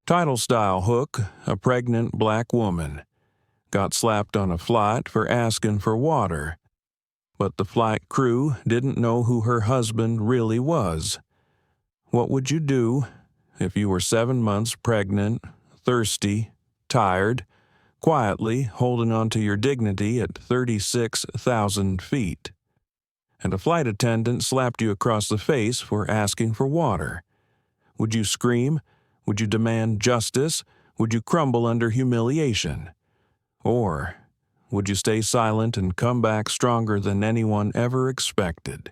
Title style hook, a pregnant black woman. Got slapped on a flight for asking for water. But the flight crew didn't know who her husband really was. What would you do if you were 7 months pregnant, thirsty, tired, quietly holding on to your dignity at 36,000 feet? And a flight attendant slapped you across the face for asking for water? Would you scream? Would you demand justice? Would you crumble under humiliation? Or would you stay silent and come back stronger than anyone ever expected?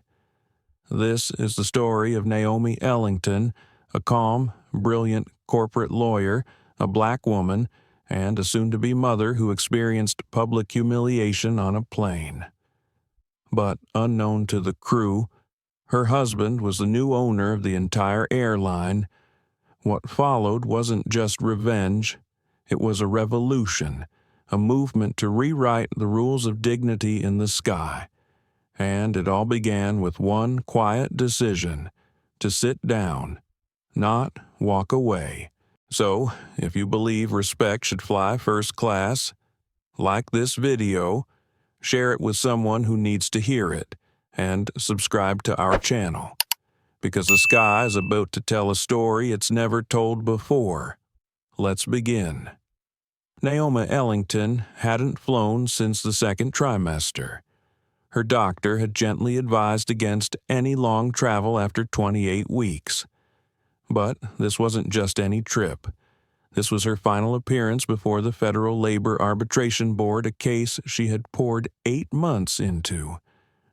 This is the story of Naomi Ellington, a calm, brilliant corporate lawyer, a black woman, and a soon-to-be mother who experienced public humiliation on a plane. But unknown to the crew, her husband was the new owner of the entire airline. What followed wasn't just revenge, it was a revolution, a movement to rewrite the rules of dignity in the sky. And it all began with one quiet decision: to sit down, not walk away. So, if you believe respect should fly first class, like this video, share it with someone who needs to hear it, and subscribe to our channel, because the sky is about to tell a story it's never told before. Let's begin. Naomi Ellington hadn't flown since the second trimester. Her doctor had gently advised against any long travel after 28 weeks. But this wasn't just any trip. This was her final appearance before the Federal Labor Arbitration Board, a case she had poured 8 months into.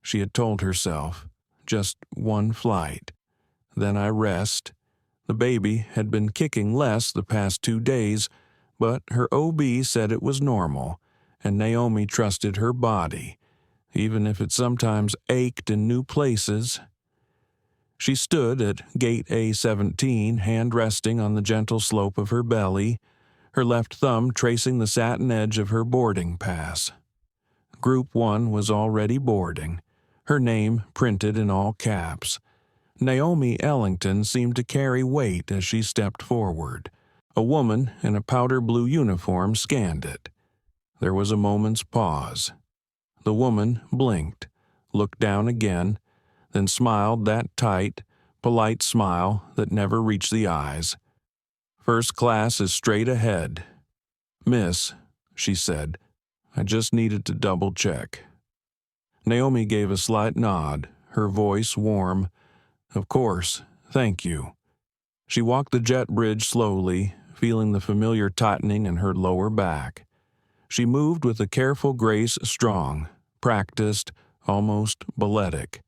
She had told herself, just one flight. Then I rest. The baby had been kicking less the past 2 days, but her OB said it was normal, and Naomi trusted her body, even if it sometimes ached in new places. She stood at gate A17, hand resting on the gentle slope of her belly, her left thumb tracing the satin edge of her boarding pass. Group 1 was already boarding, her name printed in all caps. Naomi Ellington seemed to carry weight as she stepped forward. A woman in a powder blue uniform scanned it. There was a moment's pause. The woman blinked, looked down again, then smiled that tight, polite smile that never reached the eyes. "First class is straight ahead." "Miss," she said, "I just needed to double-check." Naomi gave a slight nod, her voice warm. "Of course, thank you." She walked the jet bridge slowly, feeling the familiar tightening in her lower back. She moved with a careful grace, strong, practiced, almost balletic.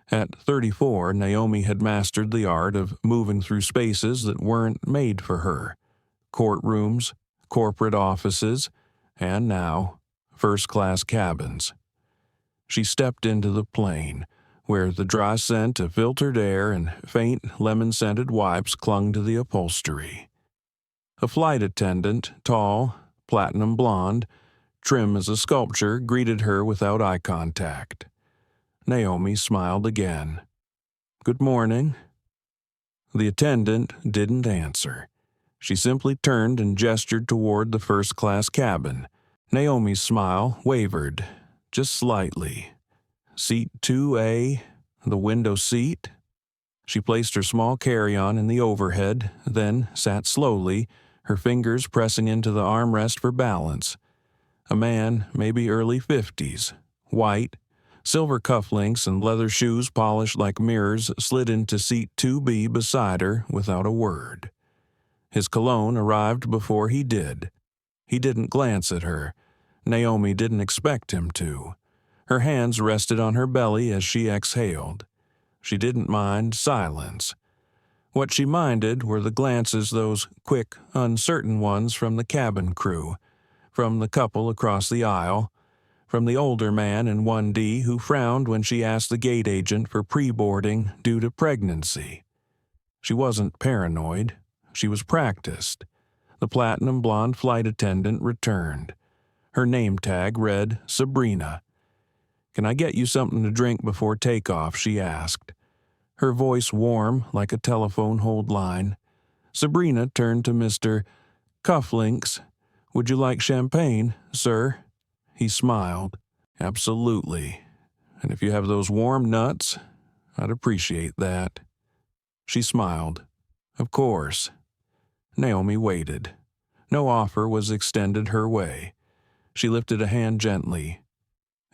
At 34, Naomi had mastered the art of moving through spaces that weren't made for her. Courtrooms, corporate offices, and now, first-class cabins. She stepped into the plane, where the dry scent of filtered air and faint lemon-scented wipes clung to the upholstery. A flight attendant, tall, platinum blonde, trim as a sculpture, greeted her without eye contact. Naomi smiled again. "Good morning." The attendant didn't answer. She simply turned and gestured toward the first-class cabin. Naomi's smile wavered, just slightly. "Seat 2A, the window seat?" She placed her small carry-on in the overhead, then sat slowly, her fingers pressing into the armrest for balance. A man, maybe early 50s, white, silver cufflinks and leather shoes polished like mirrors, slid into seat 2B beside her without a word. His cologne arrived before he did. He didn't glance at her. Naomi didn't expect him to. Her hands rested on her belly as she exhaled. She didn't mind silence. What she minded were the glances, those quick, uncertain ones from the cabin crew, from the couple across the aisle, from the older man in 1D who frowned when she asked the gate agent for pre-boarding due to pregnancy. She wasn't paranoid. She was practiced. The platinum blonde flight attendant returned. Her name tag read Sabrina. "Can I get you something to drink before takeoff?" she asked. Her voice warm like a telephone hold line. Sabrina turned to Mr. Cufflinks. "Would you like champagne, sir?" He smiled. "Absolutely. And if you have those warm nuts, I'd appreciate that." She smiled. "Of course." Naomi waited. No offer was extended her way. She lifted a hand gently.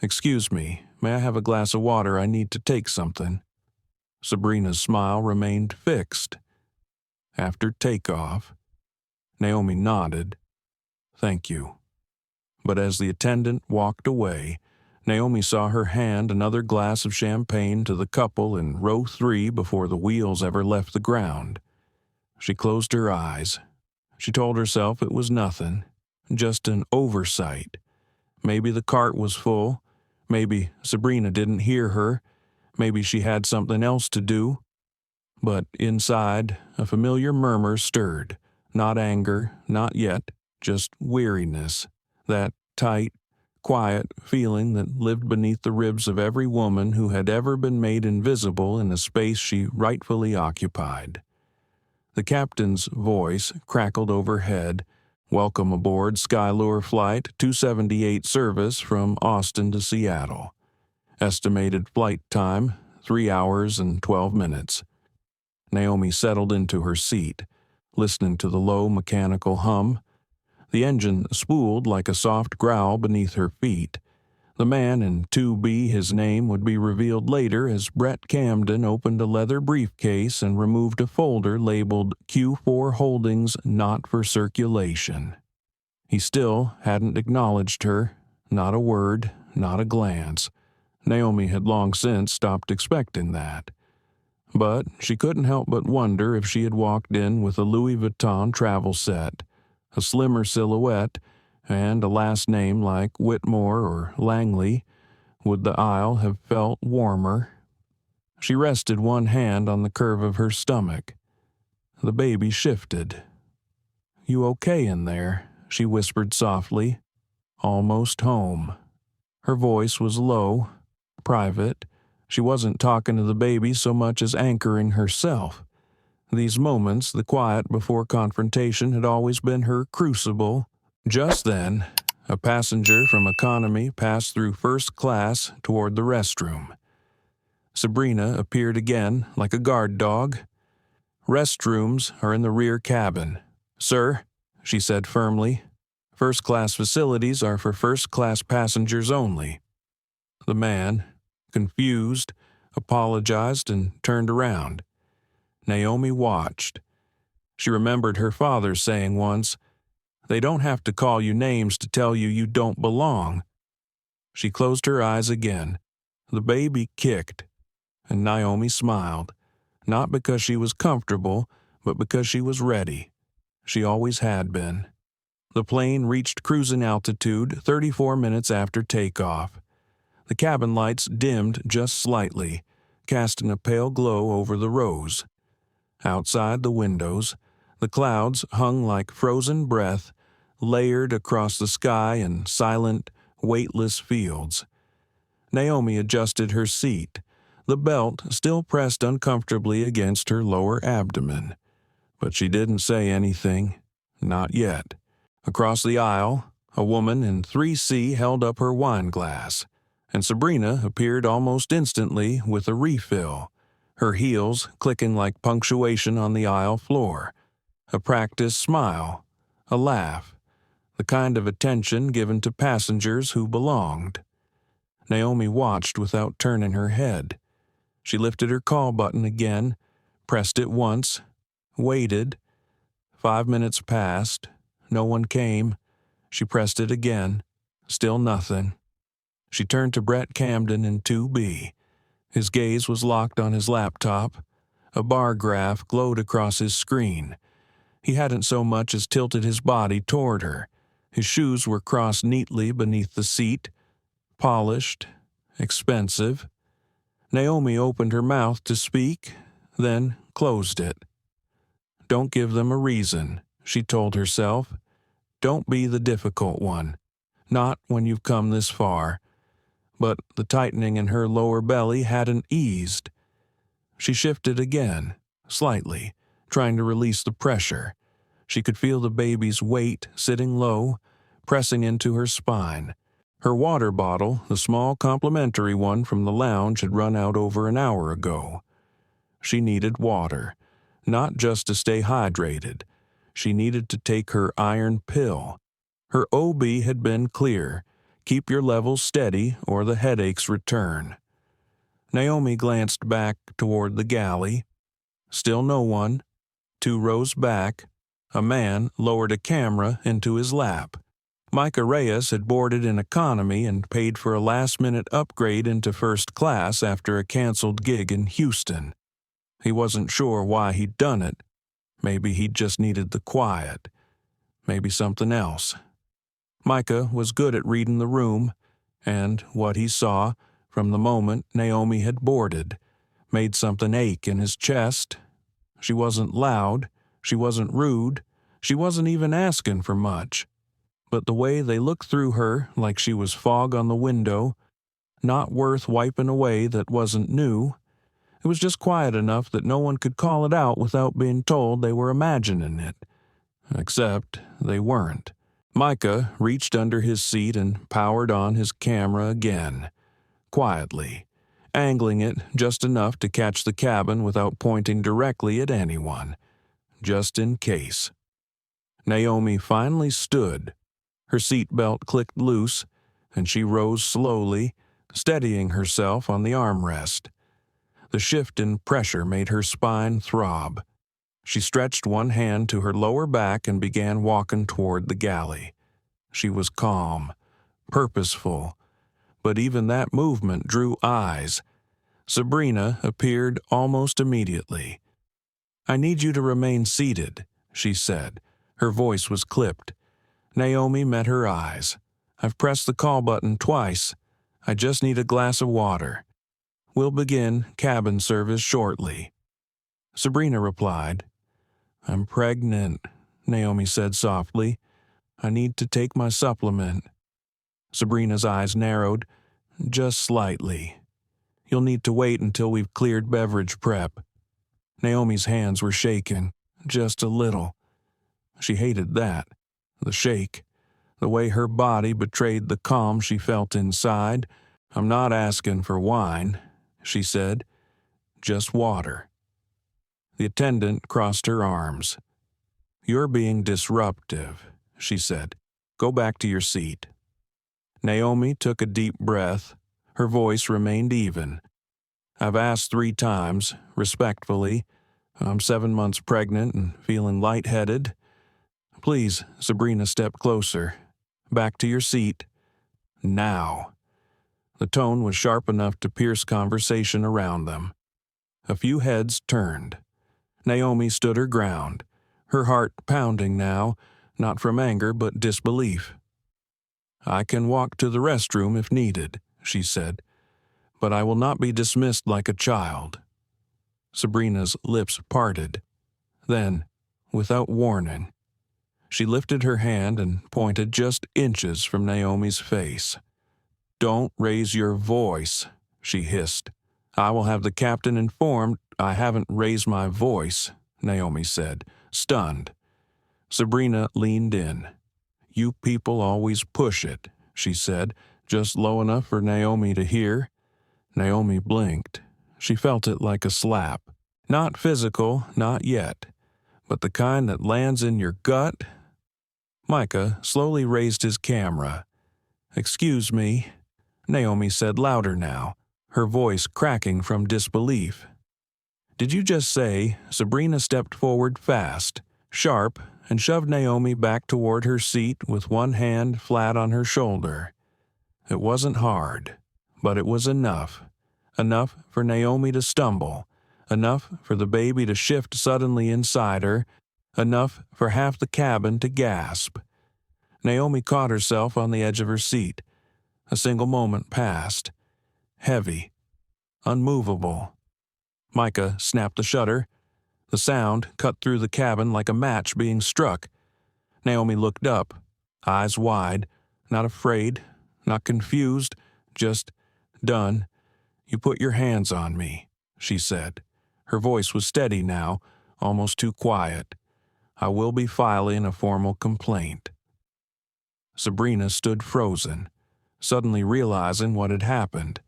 "Excuse me, may I have a glass of water? I need to take something." Sabrina's smile remained fixed. After takeoff, Naomi nodded. "Thank you." But as the attendant walked away, Naomi saw her hand another glass of champagne to the couple in row 3 before the wheels ever left the ground. She closed her eyes. She told herself it was nothing, just an oversight. Maybe the cart was full. Maybe Sabrina didn't hear her. Maybe she had something else to do. But inside, a familiar murmur stirred. Not anger, not yet, just weariness. That tight, quiet feeling that lived beneath the ribs of every woman who had ever been made invisible in the space she rightfully occupied. The captain's voice crackled overhead. "Welcome aboard Skylure Flight 278 service from Austin to Seattle. Estimated flight time, 3 hours and 12 minutes. Naomi settled into her seat, listening to the low mechanical hum. The engine spooled like a soft growl beneath her feet. The man in 2B, his name would be revealed later as Brett Camden opened a leather briefcase and removed a folder labeled Q4 Holdings Not for Circulation. He still hadn't acknowledged her, not a word, not a glance. Naomi had long since stopped expecting that. But she couldn't help but wonder if she had walked in with a Louis Vuitton travel set, a slimmer silhouette, and a last name like Whitmore or Langley, would the aisle have felt warmer? She rested one hand on the curve of her stomach. The baby shifted. "You okay in there?" she whispered softly. "Almost home." Her voice was low, private. She wasn't talking to the baby so much as anchoring herself. These moments, the quiet before confrontation, had always been her crucible. Just then, a passenger from economy passed through first class toward the restroom. Sabrina appeared again, like a guard dog. "Restrooms are in the rear cabin, sir," she said firmly. "First-class facilities are for first-class passengers only." The man, confused, apologized and turned around. Naomi watched. She remembered her father saying once, "They don't have to call you names to tell you you don't belong." She closed her eyes again. The baby kicked, and Naomi smiled, not because she was comfortable, but because she was ready. She always had been. The plane reached cruising altitude 34 minutes after takeoff. The cabin lights dimmed just slightly, casting a pale glow over the rows. Outside the windows, the clouds hung like frozen breath, layered across the sky in silent, weightless fields. Naomi adjusted her seat, the belt still pressed uncomfortably against her lower abdomen. But she didn't say anything, not yet. Across the aisle, a woman in 3C held up her wine glass, and Sabrina appeared almost instantly with a refill, her heels clicking like punctuation on the aisle floor. A practiced smile, a laugh, the kind of attention given to passengers who belonged. Naomi watched without turning her head. She lifted her call button again, pressed it once, waited. 5 minutes passed. No one came. She pressed it again. Still nothing. She turned to Brett Camden in 2B. His gaze was locked on his laptop. A bar graph glowed across his screen. He hadn't so much as tilted his body toward her. His shoes were crossed neatly beneath the seat. Polished. Expensive. Naomi opened her mouth to speak, then closed it. "Don't give them a reason," she told herself. "Don't be the difficult one. Not when you've come this far." But the tightening in her lower belly hadn't eased. She shifted again, slightly, trying to release the pressure. She could feel the baby's weight sitting low, pressing into her spine. Her water bottle, the small complimentary one from the lounge, had run out over an hour ago. She needed water, not just to stay hydrated. She needed to take her iron pill. Her OB had been clear. Keep your levels steady or the headaches return. Naomi glanced back toward the galley. Still no one. 2 rows back, a man lowered a camera into his lap. Micah Reyes had boarded in economy and paid for a last-minute upgrade into first class after a canceled gig in Houston. He wasn't sure why he'd done it. Maybe he just needed the quiet. Maybe something else. Micah was good at reading the room, and what he saw, from the moment Naomi had boarded, made something ache in his chest. She wasn't loud, she wasn't rude, she wasn't even asking for much. But the way they looked through her like she was fog on the window, not worth wiping away that wasn't new, it was just quiet enough that no one could call it out without being told they were imagining it. Except they weren't. Micah reached under his seat and powered on his camera again, quietly, angling it just enough to catch the cabin without pointing directly at anyone, just in case. Naomi finally stood. Her seatbelt clicked loose, and she rose slowly, steadying herself on the armrest. The shift in pressure made her spine throb. She stretched one hand to her lower back and began walking toward the galley. She was calm, purposeful, but even that movement drew eyes. Sabrina appeared almost immediately. "I need you to remain seated," she said. Her voice was clipped. Naomi met her eyes. "I've pressed the call button twice. I just need a glass of water. We'll begin cabin service shortly." Sabrina replied. "I'm pregnant," Naomi said softly. "I need to take my supplement." Sabrina's eyes narrowed, just slightly. "You'll need to wait until we've cleared beverage prep." Naomi's hands were shaking, just a little. She hated that. The shake, the way her body betrayed the calm she felt inside. "I'm not asking for wine," she said. "Just water." The attendant crossed her arms. "You're being disruptive," she said. "Go back to your seat." Naomi took a deep breath. Her voice remained even. "I've asked 3 times, respectfully. I'm 7 months pregnant and feeling lightheaded. Please," Sabrina stepped closer. "Back to your seat. Now." The tone was sharp enough to pierce conversation around them. A few heads turned. Naomi stood her ground, her heart pounding now, not from anger but disbelief. "I can walk to the restroom if needed," she said, "but I will not be dismissed like a child." Sabrina's lips parted. Then, without warning, she lifted her hand and pointed just inches from Naomi's face. "Don't raise your voice," she hissed. "I will have the captain informed." "I haven't raised my voice," Naomi said, stunned. Sabrina leaned in. "You people always push it," she said, just low enough for Naomi to hear. Naomi blinked. She felt it like a slap. Not physical, not yet, but the kind that lands in your gut. Micah slowly raised his camera. "Excuse me," Naomi said louder now, her voice cracking from disbelief. "Did you just say?" Sabrina stepped forward fast, sharp, and shoved Naomi back toward her seat with one hand flat on her shoulder. It wasn't hard, but it was enough. Enough for Naomi to stumble, enough for the baby to shift suddenly inside her, enough for half the cabin to gasp. Naomi caught herself on the edge of her seat. A single moment passed. Heavy. Unmovable. Micah snapped the shutter. The sound cut through the cabin like a match being struck. Naomi looked up, eyes wide, not afraid, not confused, just done. "You put your hands on me," she said. Her voice was steady now, almost too quiet. I will be filing a formal complaint." Sabrina stood frozen, suddenly realizing what had happened,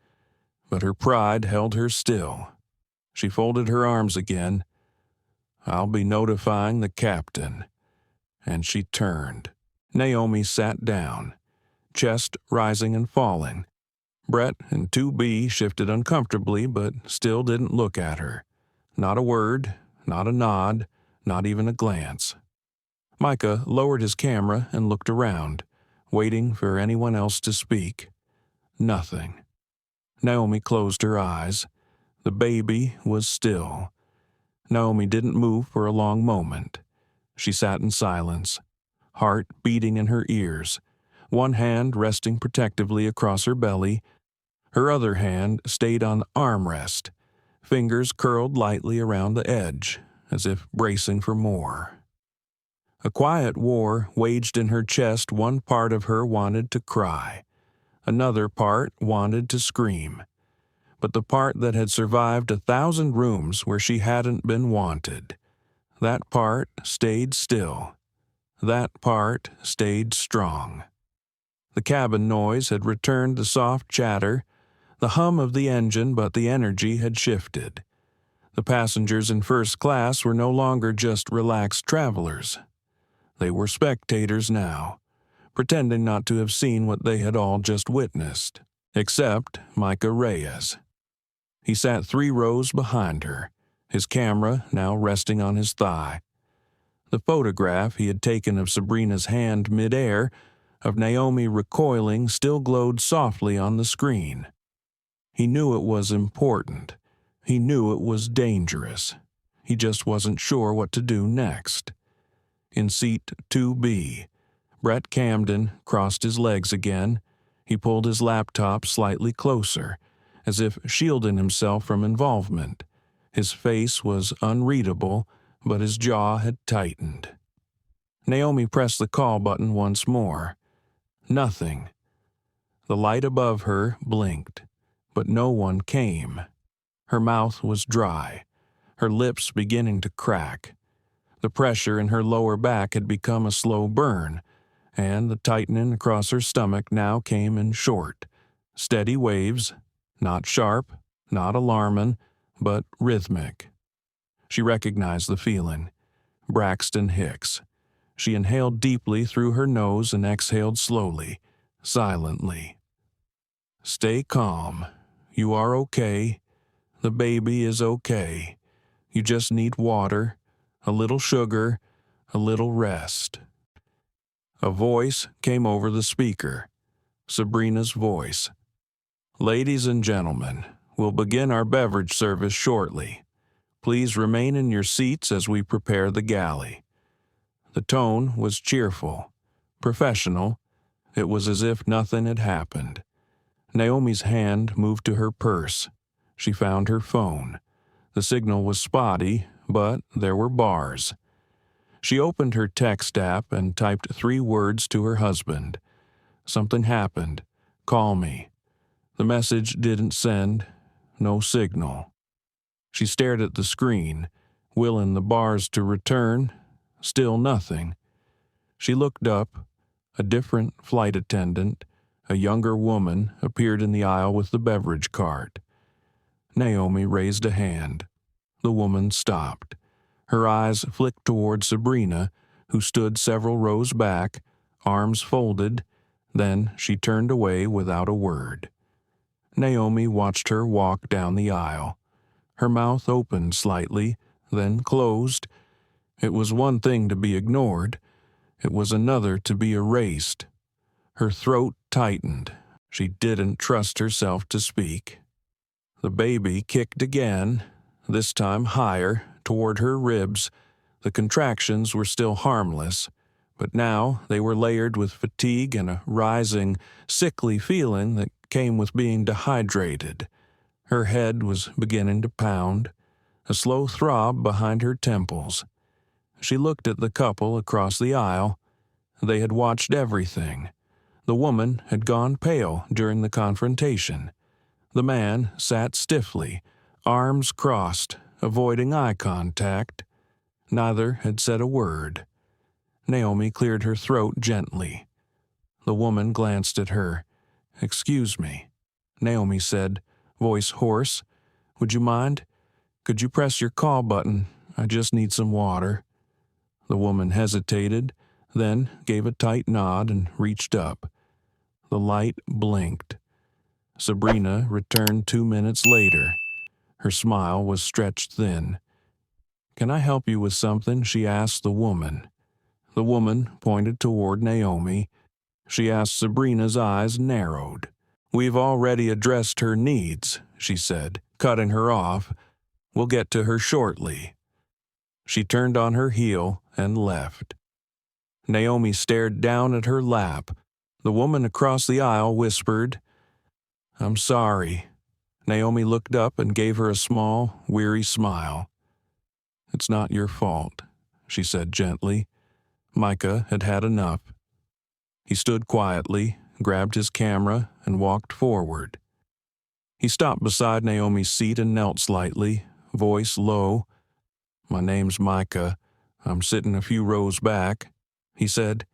but her pride held her still. She folded her arms again. "I'll be notifying the captain." And she turned. Naomi sat down, chest rising and falling. Brett and 2B shifted uncomfortably but still didn't look at her. Not a word, not a nod, not even a glance. Micah lowered his camera and looked around, waiting for anyone else to speak. Nothing. Naomi closed her eyes. The baby was still. Naomi didn't move for a long moment. She sat in silence, heart beating in her ears, one hand resting protectively across her belly. Her other hand stayed on the armrest, fingers curled lightly around the edge, as if bracing for more. A quiet war waged in her chest. One part of her wanted to cry. Another part wanted to scream. But the part that had survived 1,000 rooms where she hadn't been wanted, that part stayed still. That part stayed strong. The cabin noise had returned the soft chatter, the hum of the engine, but the energy had shifted. The passengers in first class were no longer just relaxed travelers. They were spectators now, pretending not to have seen what they had all just witnessed, except Micah Reyes. He sat 3 rows behind her, his camera now resting on his thigh. The photograph he had taken of Sabrina's hand midair, of Naomi recoiling, still glowed softly on the screen. He knew it was important. He knew it was dangerous. He just wasn't sure what to do next. In seat 2B, Brett Camden crossed his legs again. He pulled his laptop slightly closer, as if shielding himself from involvement. His face was unreadable, but his jaw had tightened. Naomi pressed the call button once more. Nothing. The light above her blinked, but no one came. Her mouth was dry, her lips beginning to crack. The pressure in her lower back had become a slow burn, and the tightening across her stomach now came in short, steady waves, not sharp, not alarming, but rhythmic. She recognized the feeling. Braxton Hicks. She inhaled deeply through her nose and exhaled slowly, silently. "Stay calm. You are okay. The baby is okay. You just need water, a little sugar, a little rest." A voice came over the speaker. Sabrina's voice. "Ladies and gentlemen, we'll begin our beverage service shortly. Please remain in your seats as we prepare the galley." The tone was cheerful, professional. It was as if nothing had happened. Naomi's hand moved to her purse. She found her phone. The signal was spotty, but there were bars. She opened her text app and typed 3 words to her husband. "Something happened. Call me." The message didn't send. No signal. She stared at the screen, willing the bars to return. Still nothing. She looked up. A different flight attendant, a younger woman, appeared in the aisle with the beverage cart. Naomi raised a hand. The woman stopped. Her eyes flicked toward Sabrina, who stood several rows back, arms folded. Then she turned away without a word. Naomi watched her walk down the aisle. Her mouth opened slightly, then closed. It was one thing to be ignored. It was another to be erased. Her throat tightened. She didn't trust herself to speak. The baby kicked again, this time higher, toward her ribs. The contractions were still harmless, but now they were layered with fatigue and a rising, sickly feeling that came with being dehydrated. Her head was beginning to pound, a slow throb behind her temples. She looked at the couple across the aisle. They had watched everything. The woman had gone pale during the confrontation. The man sat stiffly, arms crossed, avoiding eye contact. Neither had said a word. Naomi cleared her throat gently. The woman glanced at her. "Excuse me," Naomi said, voice hoarse. "Would you mind? Could you press your call button? I just need some water." The woman hesitated, then gave a tight nod and reached up. The light blinked. Sabrina returned 2 minutes later. Her smile was stretched thin. "Can I help you with something?" she asked the woman. The woman pointed toward Naomi. She asked Sabrina's eyes narrowed. "We've already addressed her needs," she said, cutting her off. "We'll get to her shortly." She turned on her heel and left. Naomi stared down at her lap. The woman across the aisle whispered, "I'm sorry." Naomi looked up and gave her a small, weary smile. "It's not your fault," she said gently. Micah had had enough. He stood quietly, grabbed his camera, and walked forward. He stopped beside Naomi's seat and knelt slightly, voice low. "My name's Micah. I'm sitting a few rows back," he said.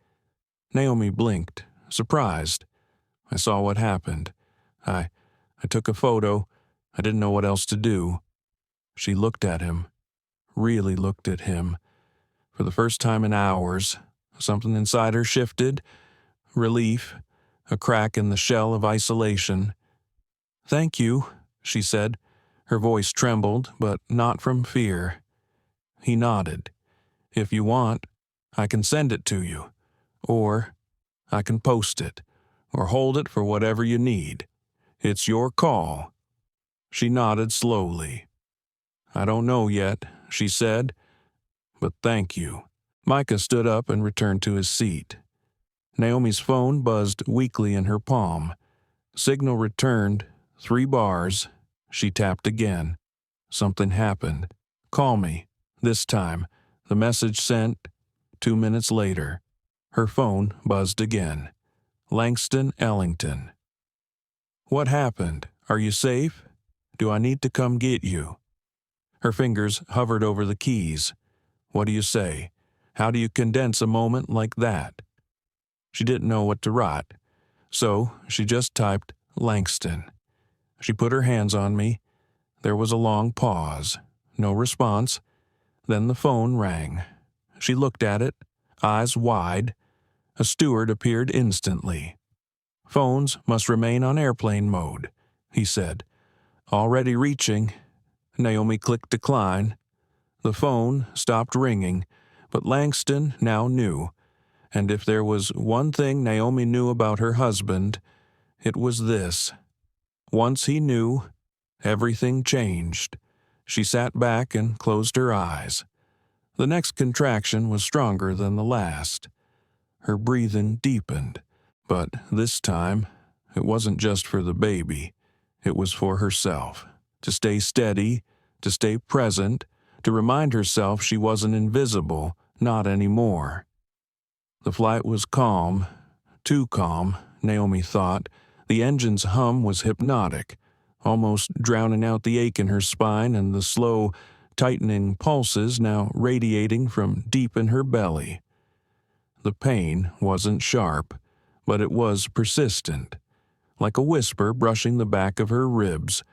Naomi blinked, surprised. "I saw what happened. I took a photo. I didn't know what else to do." She looked at him, really looked at him. For the first time in hours, something inside her shifted. Relief, a crack in the shell of isolation. "Thank you," she said. Her voice trembled, but not from fear. He nodded. "If you want, I can send it to you. Or I can post it, or hold it for whatever you need. It's your call." She nodded slowly. "I don't know yet," she said, "but thank you." Micah stood up and returned to his seat. Naomi's phone buzzed weakly in her palm. Signal returned, 3 bars. She tapped again. Something happened. "Call me. This time." The message sent. 2 minutes later. Her phone buzzed again. Langston Ellington. "What happened? Are you safe? Do I need to come get you?" Her fingers hovered over the keys. What do you say? How do you condense a moment like that? She didn't know what to write, so she just typed Langston. She put her hands on me. There was a long pause. No response. Then the phone rang. She looked at it, eyes wide. A steward appeared instantly. "Phones must remain on airplane mode," he said. "Already reaching." Naomi clicked decline. The phone stopped ringing, but Langston now knew. And if there was one thing Naomi knew about her husband, it was this. Once he knew, everything changed. She sat back and closed her eyes. The next contraction was stronger than the last. Her breathing deepened, but this time, it wasn't just for the baby. It was for herself. To stay steady, to stay present, to remind herself she wasn't invisible, not anymore. The flight was calm, too calm, Naomi thought. The engine's hum was hypnotic, almost drowning out the ache in her spine and the slow, tightening pulses now radiating from deep in her belly. The pain wasn't sharp, but it was persistent, like a whisper brushing the back of her ribs.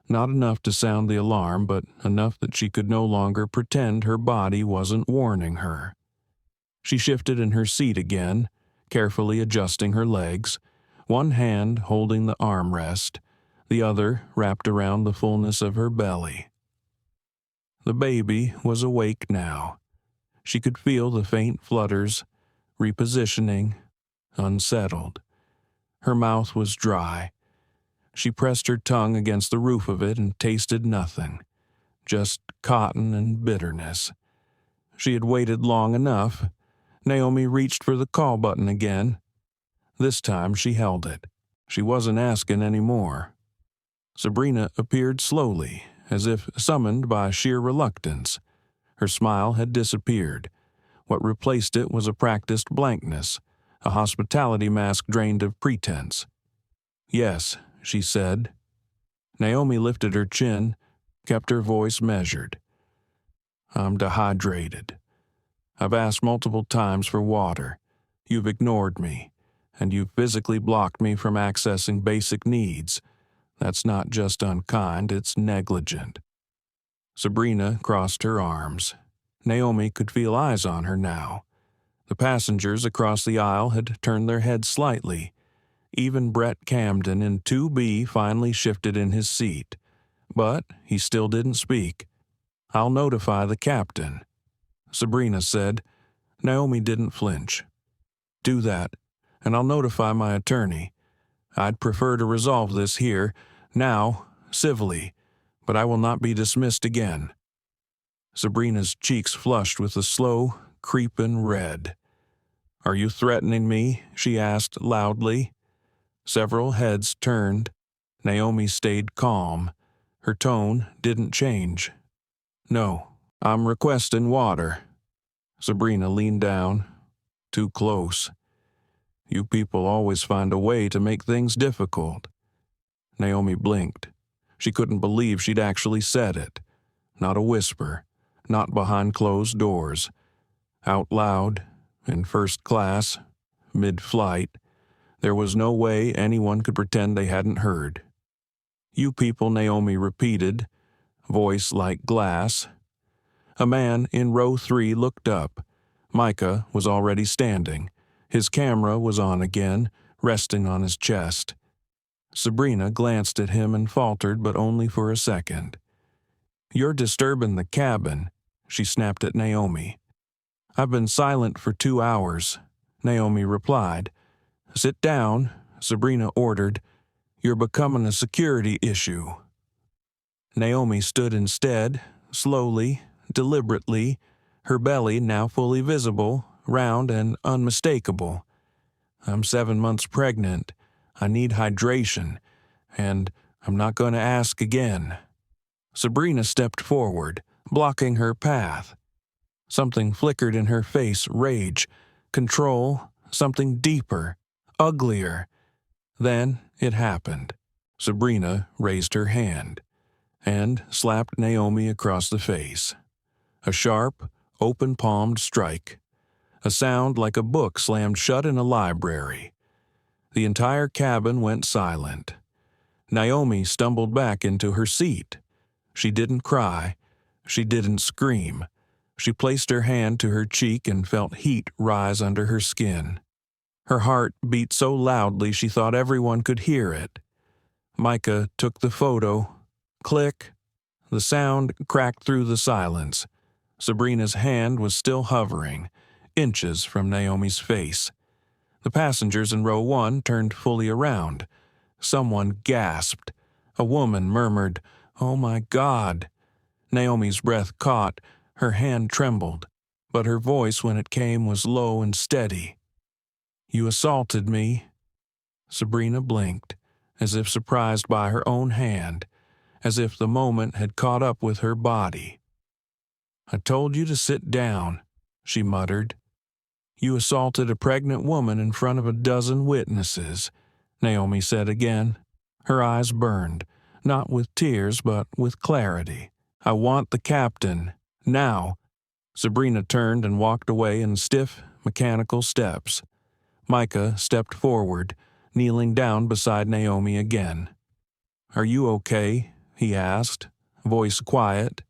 Not enough to sound the alarm, but enough that she could no longer pretend her body wasn't warning her. She shifted in her seat again, carefully adjusting her legs, one hand holding the armrest, the other wrapped around the fullness of her belly. The baby was awake now. She could feel the faint flutters, repositioning, unsettled. Her mouth was dry. She pressed her tongue against the roof of it and tasted nothing, just cotton and bitterness. She had waited long enough. Naomi reached for the call button again. This time she held it. She wasn't asking any more. Sabrina appeared slowly, as if summoned by sheer reluctance. Her smile had disappeared. What replaced it was a practiced blankness, a hospitality mask drained of pretense. "Yes," she said. Naomi lifted her chin, kept her voice measured. I'm dehydrated. I've asked multiple times for water. You've ignored me, and you've physically blocked me from accessing basic needs. That's not just unkind, it's negligent." Sabrina crossed her arms. Naomi could feel eyes on her now. The passengers across the aisle had turned their heads slightly. Even Brett Camden in 2B finally shifted in his seat. But he still didn't speak. "I'll notify the captain," Sabrina said. Naomi didn't flinch. "Do that, and I'll notify my attorney. I'd prefer to resolve this here, now, civilly, but I will not be dismissed again." Sabrina's cheeks flushed with a slow, creeping red. "Are you threatening me?" she asked loudly. Several heads turned. Naomi stayed calm. Her tone didn't change. "No, I'm requesting water." Sabrina leaned down. "Too close. You people always find a way to make things difficult." Naomi blinked. She couldn't believe she'd actually said it. Not a whisper, not behind closed doors. Out loud, in first class, mid-flight, there was no way anyone could pretend they hadn't heard. "You people," Naomi repeated, voice like glass. A man in row 3 looked up. Micah was already standing. His camera was on again, resting on his chest. Sabrina glanced at him and faltered, but only for a second. "You're disturbing the cabin," she snapped at Naomi. "I've been silent for 2 hours," Naomi replied. "Sit down," Sabrina ordered. "You're becoming a security issue." Naomi stood instead, slowly, deliberately, her belly now fully visible, round and unmistakable. "I'm 7 months pregnant. I need hydration, and I'm not going to ask again." Sabrina stepped forward, blocking her path. Something flickered in her face, rage, control, something deeper, uglier. Then it happened. Sabrina raised her hand and slapped Naomi across the face. A sharp, open-palmed strike. A sound like a book slammed shut in a library. The entire cabin went silent. Naomi stumbled back into her seat. She didn't cry. She didn't scream. She placed her hand to her cheek and felt heat rise under her skin. Her heart beat so loudly she thought everyone could hear it. Micah took the photo. Click. The sound cracked through the silence. Sabrina's hand was still hovering, inches from Naomi's face. The passengers in row 1 turned fully around. Someone gasped. A woman murmured, "Oh my God." Naomi's breath caught, her hand trembled, but her voice when it came was low and steady. "You assaulted me." Sabrina blinked, as if surprised by her own hand, as if the moment had caught up with her body. "I told you to sit down," she muttered. "You assaulted a pregnant woman in front of a dozen witnesses," Naomi said again. Her eyes burned, not with tears but with clarity. "I want the captain. Now." Sabrina turned and walked away in stiff, mechanical steps. Micah stepped forward, kneeling down beside Naomi again. "Are you okay?" he asked, voice quiet.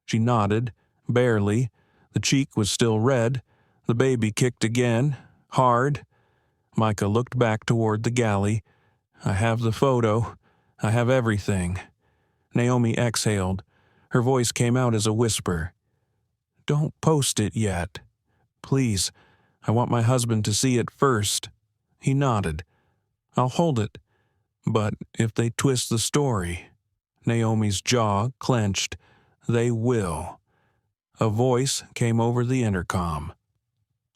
She nodded, barely. The cheek was still red. The baby kicked again, hard. Micah looked back toward the galley. "I have the photo. I have everything." Naomi exhaled. Her voice came out as a whisper. "Don't post it yet. Please, I want my husband to see it first." He nodded. "I'll hold it. But if they twist the story," Naomi's jaw clenched, "they will." A voice came over the intercom.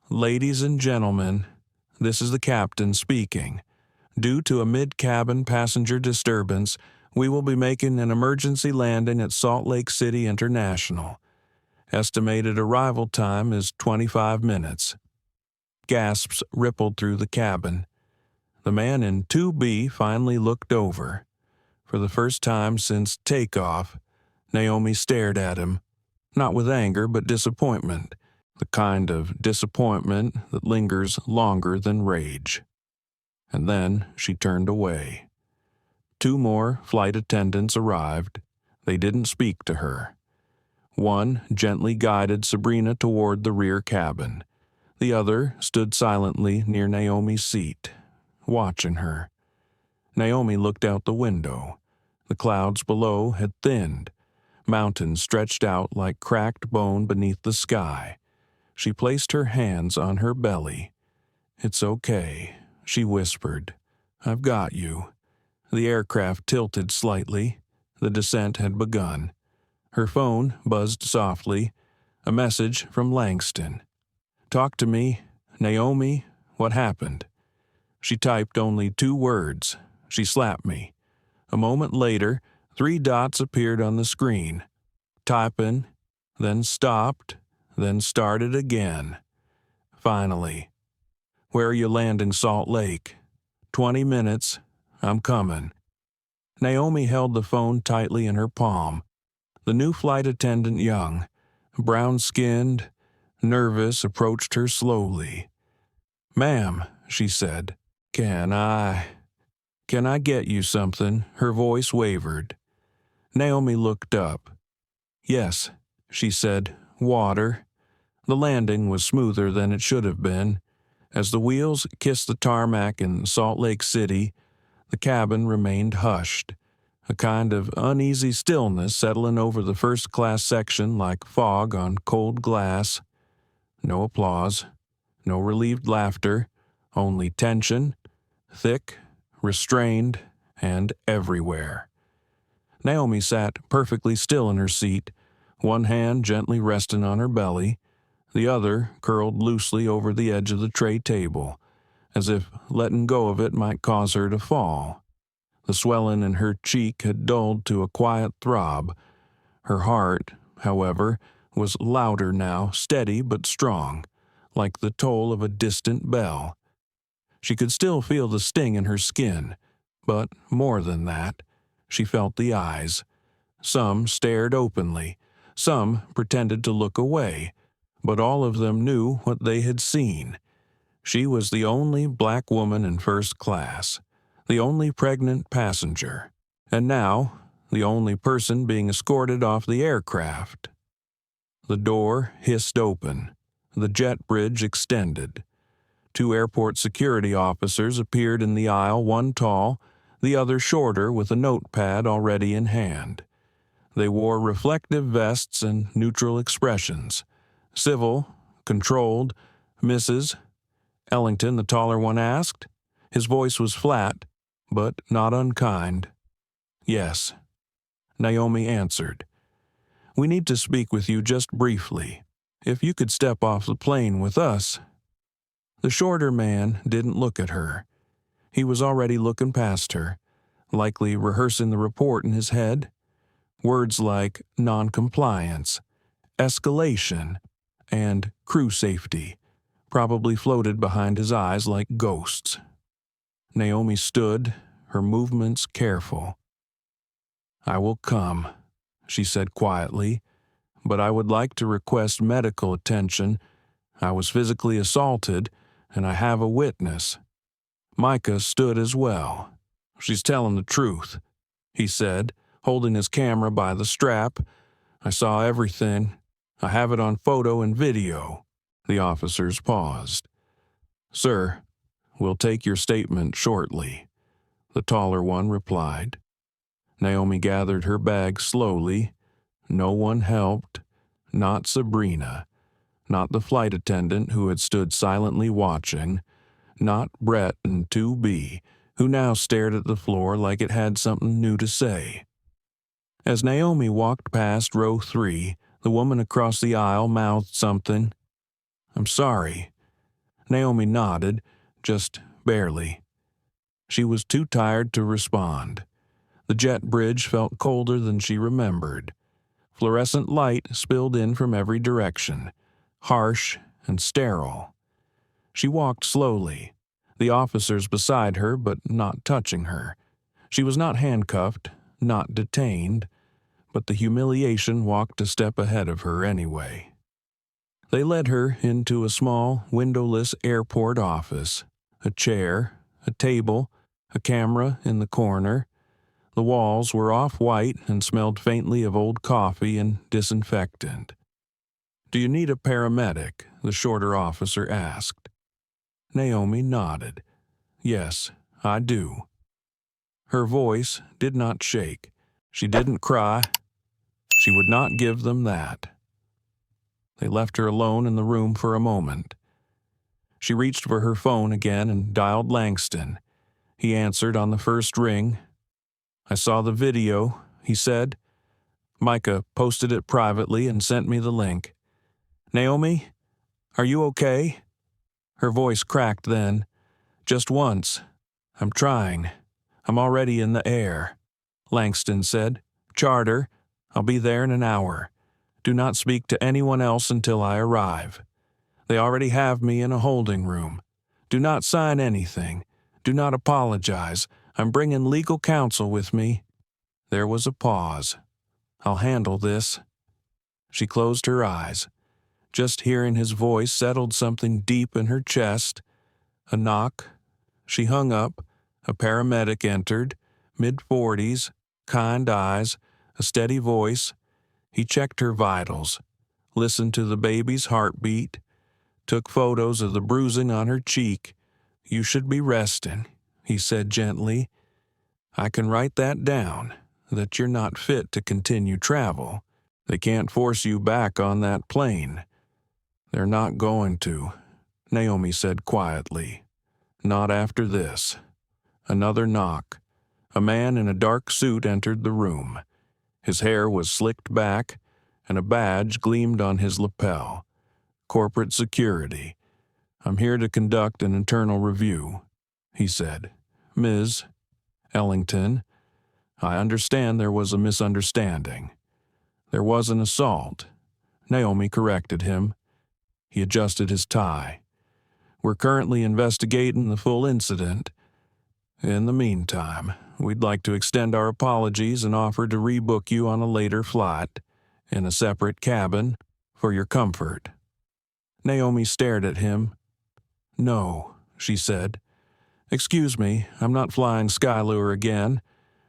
"Ladies and gentlemen, this is the captain speaking. Due to a mid-cabin passenger disturbance, we will be making an emergency landing at Salt Lake City International. Estimated arrival time is 25 minutes. Gasps rippled through the cabin. The man in 2B finally looked over. For the first time since takeoff, Naomi stared at him. Not with anger, but disappointment, the kind of disappointment that lingers longer than rage. And then she turned away. 2 more flight attendants arrived. They didn't speak to her. One gently guided Sabrina toward the rear cabin. The other stood silently near Naomi's seat, watching her. Naomi looked out the window. The clouds below had thinned. Mountains stretched out like cracked bone beneath the sky. She placed her hands on her belly. "It's okay," she whispered. "I've got you." The aircraft tilted slightly. The descent had begun. Her phone buzzed softly. A message from Langston. "Talk to me. Naomi, what happened?" She typed only 2 words. "She slapped me." A moment later, 3 dots appeared on the screen. Typing, then stopped, then started again. Finally. "Where are you landing, Salt Lake?" 20 minutes. I'm coming." Naomi held the phone tightly in her palm. The new flight attendant, young, brown-skinned, nervous, approached her slowly. "Ma'am," she said, Can I get you something?" Her voice wavered. Naomi looked up. "Yes," she said, "water." The landing was smoother than it should have been. As the wheels kissed the tarmac in Salt Lake City, the cabin remained hushed, a kind of uneasy stillness settling over the first-class section like fog on cold glass. No applause, no relieved laughter, only tension, thick, restrained, and everywhere. Naomi sat perfectly still in her seat, one hand gently resting on her belly, the other curled loosely over the edge of the tray table, as if letting go of it might cause her to fall. The swelling in her cheek had dulled to a quiet throb. Her heart, however, was louder now, steady but strong, like the toll of a distant bell. She could still feel the sting in her skin, but more than that, she felt the eyes. Some stared openly, some pretended to look away, but all of them knew what they had seen. She was the only black woman in first class, the only pregnant passenger, and now the only person being escorted off the aircraft. The door hissed open. The jet bridge extended. 2 airport security officers appeared in the aisle, one tall, the other shorter with a notepad already in hand. They wore reflective vests and neutral expressions. Civil, controlled. "Mrs. Ellington," the taller one asked. His voice was flat, but not unkind. "Yes," Naomi answered. "We need to speak with you just briefly. If you could step off the plane with us." The shorter man didn't look at her. He was already looking past her, likely rehearsing the report in his head. Words like noncompliance, escalation, and crew safety probably floated behind his eyes like ghosts. Naomi stood, her movements careful. "I will come," she said quietly, "but I would like to request medical attention. I was physically assaulted, and I have a witness." Micah stood as well. "She's telling the truth," he said, holding his camera by the strap. "I saw everything. I have it on photo and video." The officers paused. "Sir, we'll take your statement shortly," the taller one replied. Naomi gathered her bag slowly. No one helped. Not Sabrina. Not the flight attendant who had stood silently watching. Not Brett and 2B, who now stared at the floor like it had something new to say. As Naomi walked past row 3, the woman across the aisle mouthed something. "I'm sorry." Naomi nodded, just barely. She was too tired to respond. The jet bridge felt colder than she remembered. Fluorescent light spilled in from every direction, harsh and sterile. She walked slowly, the officers beside her but not touching her. She was not handcuffed, not detained, but the humiliation walked a step ahead of her anyway. They led her into a small, windowless airport office. A chair, a table, a camera in the corner. The walls were off-white and smelled faintly of old coffee and disinfectant. "Do you need a paramedic?" the shorter officer asked. Naomi nodded. "Yes, I do." Her voice did not shake. She didn't cry. She would not give them that. They left her alone in the room for a moment. She reached for her phone again and dialed Langston. He answered on the first ring. "I saw the video," he said. "Micah posted it privately and sent me the link. Naomi, are you okay?" Her voice cracked then. "Just once. I'm trying. I'm already in the air." Langston said, "Charter, I'll be there in an hour. Do not speak to anyone else until I arrive. They already have me in a holding room. Do not sign anything. Do not apologize. I'm bringing legal counsel with me." There was a pause. "I'll handle this." She closed her eyes. Just hearing his voice settled something deep in her chest. A knock. She hung up. A paramedic entered, mid-40s, kind eyes, a steady voice. He checked her vitals, listened to the baby's heartbeat, took photos of the bruising on her cheek. "You should be resting," he said gently. "I can write that down, that you're not fit to continue travel. They can't force you back on that plane." "They're not going to," Naomi said quietly. "Not after this." Another knock. A man in a dark suit entered the room. His hair was slicked back, and a badge gleamed on his lapel. "Corporate security. I'm here to conduct an internal review," he said. "Ms. Ellington, I understand there was a misunderstanding." "There was an assault," Naomi corrected him. He adjusted his tie. "We're currently investigating the full incident. In the meantime, we'd like to extend our apologies and offer to rebook you on a later flight, in a separate cabin, for your comfort." Naomi stared at him. "No," she said. "Excuse me, I'm not flying Skylure again.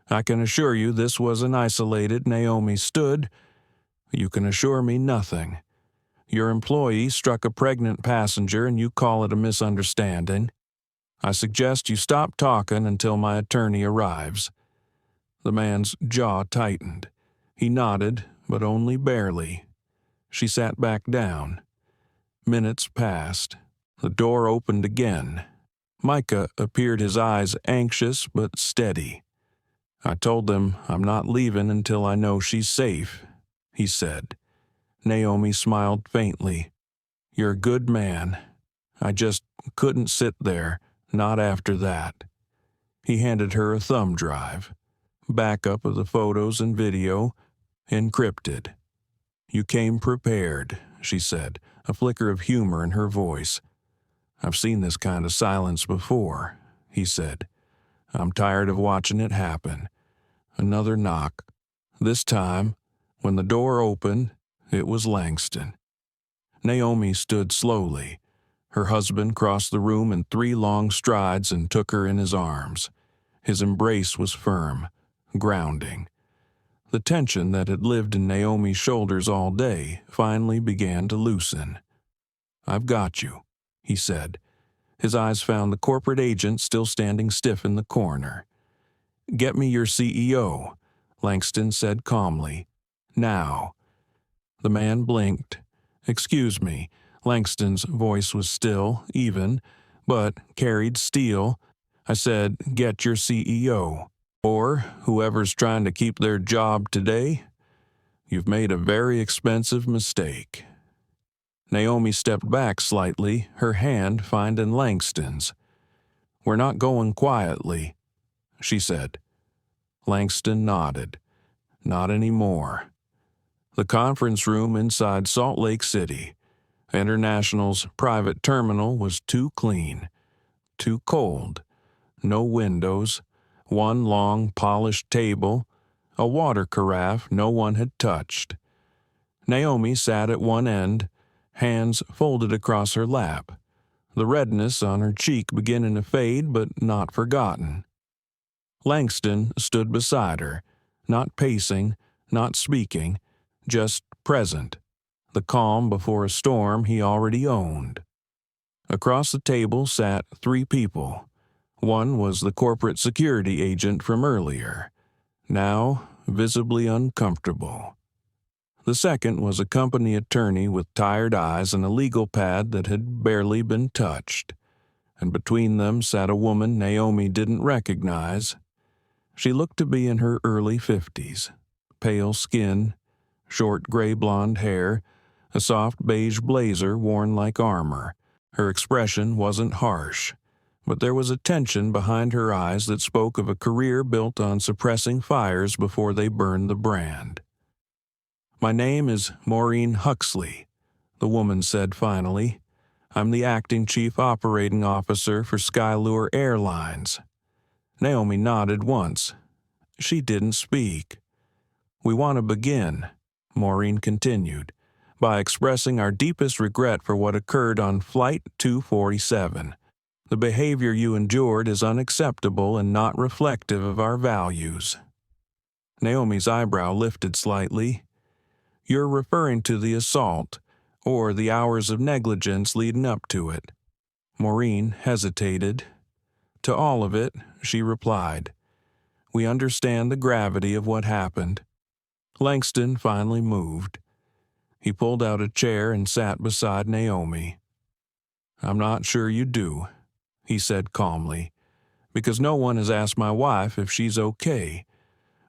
I can assure you this was an isolated." Naomi stood. "You can assure me nothing. Your employee struck a pregnant passenger and you call it a misunderstanding. I suggest you stop talking until my attorney arrives." The man's jaw tightened. He nodded, but only barely. She sat back down. Minutes passed. The door opened again. Micah appeared, his eyes anxious but steady. "I told them I'm not leaving until I know she's safe," he said. Naomi smiled faintly. "You're a good man. I just couldn't sit there, not after that." He handed her a thumb drive. Backup of the photos and video, encrypted. "You came prepared," she said, a flicker of humor in her voice. "I've seen this kind of silence before," he said. "I'm tired of watching it happen." Another knock. This time, when the door opened, it was Langston. Naomi stood slowly. Her husband crossed the room in 3 long strides and took her in his arms. His embrace was firm, grounding. The tension that had lived in Naomi's shoulders all day finally began to loosen. "I've got you," he said. His eyes found the corporate agent still standing stiff in the corner. "Get me your CEO," Langston said calmly. "Now." The man blinked. "Excuse me." Langston's voice was still, even, but carried steel. "I said, get your CEO, or whoever's trying to keep their job today. You've made a very expensive mistake." Naomi stepped back slightly, her hand finding Langston's. "We're not going quietly," she said. Langston nodded. "Not anymore." The conference room inside Salt Lake City, International's private terminal, was too clean, too cold. No windows, one long polished table, a water carafe no one had touched. Naomi sat at one end, hands folded across her lap, the redness on her cheek beginning to fade but not forgotten. Langston stood beside her, not pacing, not speaking, just present, the calm before a storm he already owned. Across the table sat three people. One was the corporate security agent from earlier, now visibly uncomfortable. The second was a company attorney with tired eyes and a legal pad that had barely been touched. And between them sat a woman Naomi didn't recognize. She looked to be in her early 50s, pale skin, short gray blonde hair, a soft beige blazer worn like armor. Her expression wasn't harsh, but there was a tension behind her eyes that spoke of a career built on suppressing fires before they burned the brand. "My name is Maureen Huxley," the woman said finally. "I'm the acting chief operating officer for Skylure Airlines." Naomi nodded once. She didn't speak. "We want to begin," Maureen continued, "by expressing our deepest regret for what occurred on Flight 247. The behavior you endured is unacceptable and not reflective of our values." Naomi's eyebrow lifted slightly. "You're referring to the assault, or the hours of negligence leading up to it?" Maureen hesitated. "To all of it," she replied. "We understand the gravity of what happened." Langston finally moved. He pulled out a chair and sat beside Naomi. "I'm not sure you do," he said calmly, "because no one has asked my wife if she's okay.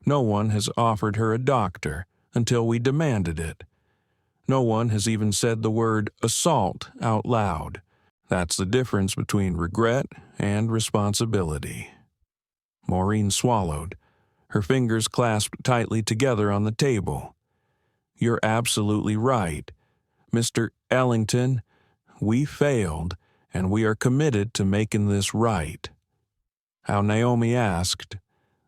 No one has offered her a doctor until we demanded it. No one has even said the word assault out loud. That's the difference between regret and responsibility." Maureen swallowed, her fingers clasped tightly together on the table. "You're absolutely right. Mr. Ellington, we failed, and we are committed to making this right." How Naomi asked.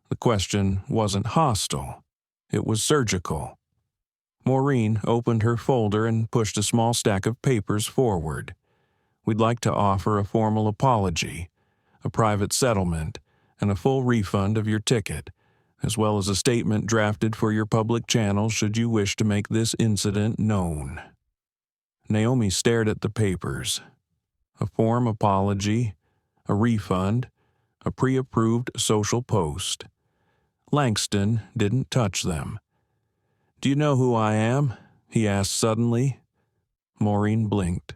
The question wasn't hostile. It was surgical. Maureen opened her folder and pushed a small stack of papers forward. "We'd like to offer a formal apology, a private settlement, and a full refund of your ticket, as well as a statement drafted for your public channel should you wish to make this incident known." Naomi stared at the papers. A form apology, a refund, a pre-approved social post. Langston didn't touch them. "Do you know who I am?" he asked suddenly. Maureen blinked.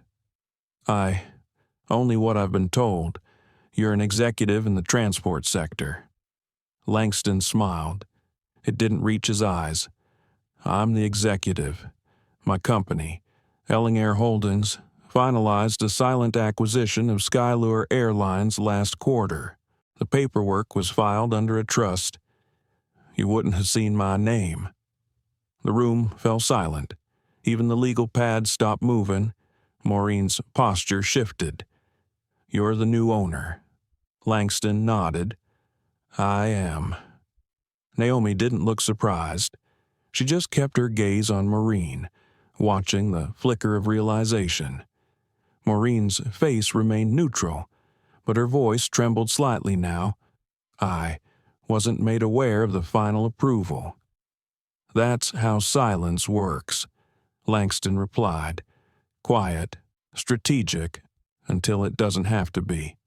Only what I've been told. You're an executive in the transport sector." Langston smiled. It didn't reach his eyes. "I'm the executive. My company, Air Holdings, finalized a silent acquisition of Skylure Airlines last quarter. The paperwork was filed under a trust. You wouldn't have seen my name." The room fell silent. Even the legal pad stopped moving. Maureen's posture shifted. "You're the new owner." Langston nodded. "I am." Naomi didn't look surprised. She just kept her gaze on Maureen, watching the flicker of realization. Maureen's face remained neutral, but her voice trembled slightly now. "I wasn't made aware of the final approval." "That's how silence works," Langston replied. "Quiet, strategic, until it doesn't have to be."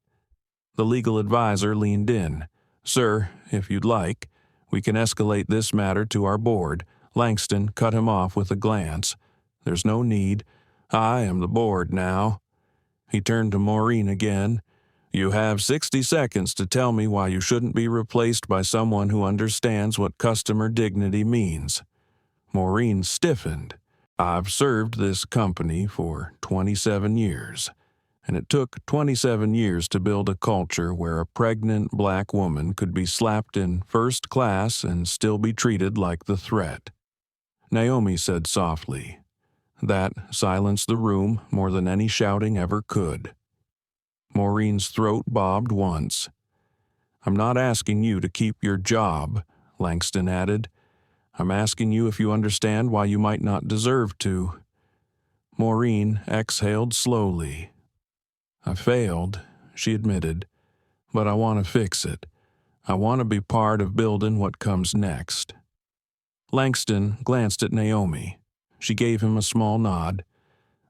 The legal advisor leaned in. "Sir, if you'd like, we can escalate this matter to our board." Langston cut him off with a glance. "There's no need. I am the board now." He turned to Maureen again. "You have 60 seconds to tell me why you shouldn't be replaced by someone who understands what customer dignity means." Maureen stiffened. "I've served this company for 27 years, and it took 27 years to build a culture where a pregnant black woman could be slapped in first class and still be treated like the threat." Naomi said softly. That silenced the room more than any shouting ever could. Maureen's throat bobbed once. "I'm not asking you to keep your job," Langston added. I'm asking you if you understand why you might not deserve to." Maureen exhaled slowly. "I failed," she admitted, "but I want to fix it. I want to be part of building what comes next." Langston glanced at Naomi. She gave him a small nod.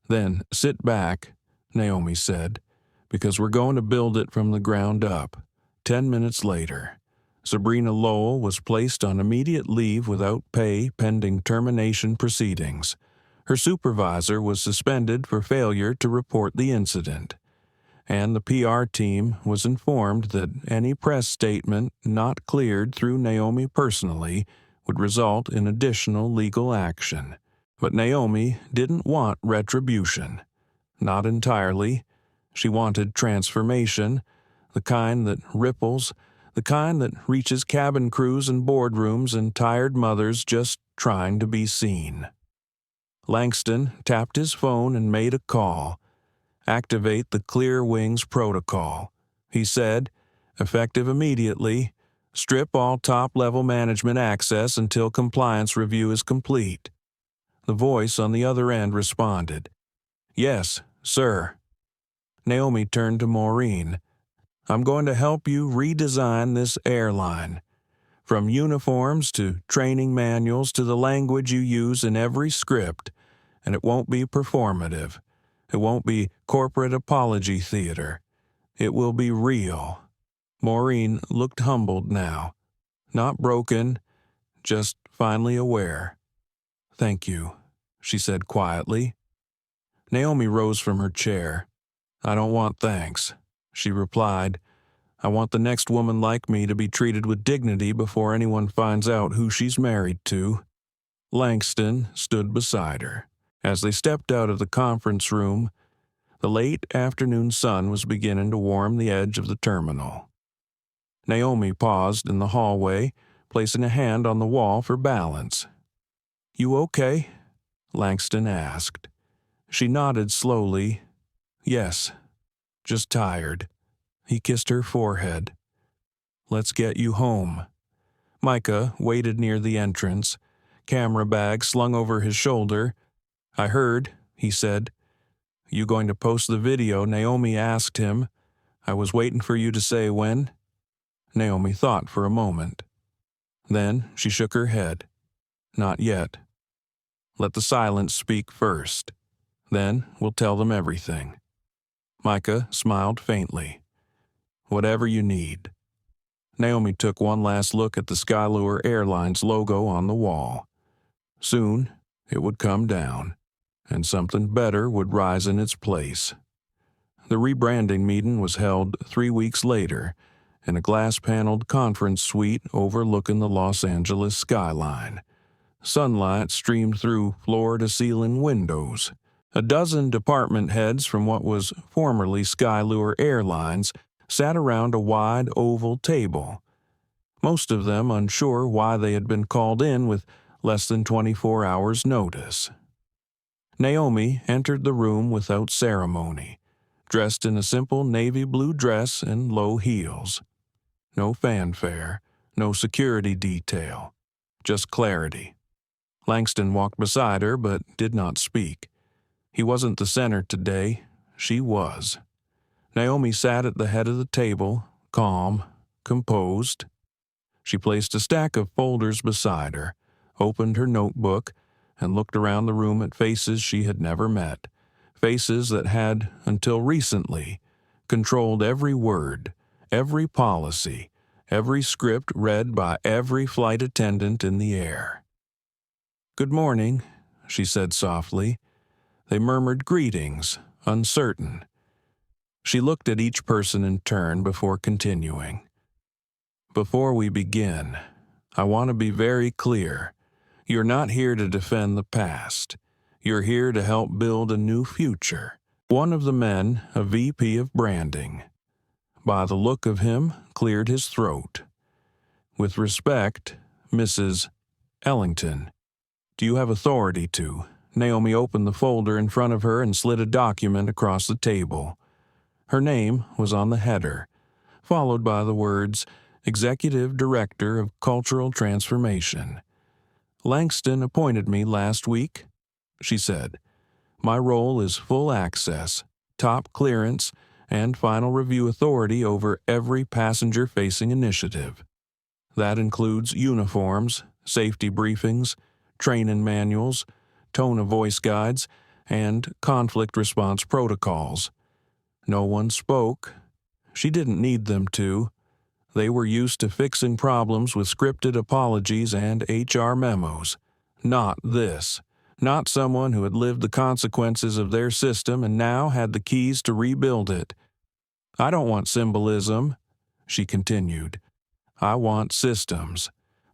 "Then sit back," Naomi said, "because we're going to build it from the ground up." 10 minutes later, Sabrina Lowell was placed on immediate leave without pay pending termination proceedings. Her supervisor was suspended for failure to report the incident, and the PR team was informed that any press statement not cleared through Naomi personally would result in additional legal action. But Naomi didn't want retribution. Not entirely. She wanted transformation, the kind that ripples, the kind that reaches cabin crews and boardrooms and tired mothers just trying to be seen. Langston tapped his phone and made a call. "Activate the Clear Wings protocol," he said, "effective immediately. Strip all top-level management access until compliance review is complete." The voice on the other end responded, "Yes, sir." Naomi turned to Maureen. "I'm going to help you redesign this airline. From uniforms to training manuals to the language you use in every script, and it won't be performative. It won't be corporate apology theater. It will be real." Maureen looked humbled now. Not broken, just finally aware. "Thank you," she said quietly. Naomi rose from her chair. "I don't want thanks," she replied. "I want the next woman like me to be treated with dignity before anyone finds out who she's married to." Langston stood beside her. As they stepped out of the conference room, the late afternoon sun was beginning to warm the edge of the terminal. Naomi paused in the hallway, placing a hand on the wall for balance. "You okay?" Langston asked. She nodded slowly. "Yes, just tired." He kissed her forehead. "Let's get you home." Micah waited near the entrance, camera bag slung over his shoulder. "I heard," he said. "You going to post the video?" Naomi asked him. "I was waiting for you to say when." Naomi thought for a moment. Then she shook her head. "Not yet. Let the silence speak first. Then we'll tell them everything." Micah smiled faintly. "Whatever you need." Naomi took one last look at the Skylure Airlines logo on the wall. Soon it would come down, and something better would rise in its place. The rebranding meeting was held 3 weeks later in a glass-paneled conference suite overlooking the Los Angeles skyline. Sunlight streamed through floor-to-ceiling windows. A dozen department heads from what was formerly Skylure Airlines sat around a wide oval table, most of them unsure why they had been called in with less than 24 hours' notice. Naomi entered the room without ceremony, dressed in a simple navy blue dress and low heels. No fanfare, no security detail, just clarity. Langston walked beside her but did not speak. He wasn't the center today, she was. Naomi sat at the head of the table, calm, composed. She placed a stack of folders beside her, opened her notebook, and looked around the room at faces she had never met, faces that had, until recently, controlled every word, every policy, every script read by every flight attendant in the air. "Good morning," she said softly. They murmured greetings, uncertain. She looked at each person in turn before continuing. "Before we begin, I want to be very clear. You're not here to defend the past. You're here to help build a new future." One of the men, a VP of branding, by the look of him, cleared his throat. "With respect, Mrs. Ellington, do you have authority to?" Naomi opened the folder in front of her and slid a document across the table. Her name was on the header, followed by the words, "Executive Director of Cultural Transformation." Langston appointed me last week, she said. My role is full access, top clearance, and final review authority over every passenger-facing initiative. That includes uniforms, safety briefings, training manuals, tone of voice guides, and conflict response protocols. No one spoke. She didn't need them to. They were used to fixing problems with scripted apologies and HR memos. Not this. Not someone who had lived the consequences of their system and now had the keys to rebuild it. I don't want symbolism, she continued. I want systems.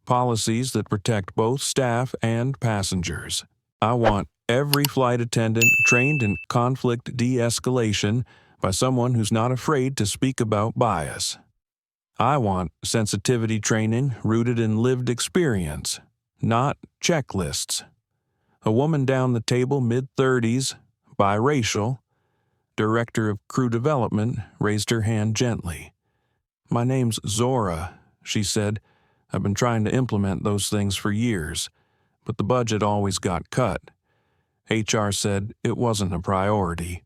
Policies that protect both staff and passengers. I want every flight attendant trained in conflict de-escalation by someone who's not afraid to speak about bias. I want sensitivity training rooted in lived experience, not checklists. A woman down the table, mid-30s, biracial, director of crew development, raised her hand gently. My name's Zora, she said. I've been trying to implement those things for years, but the budget always got cut. HR said it wasn't a priority.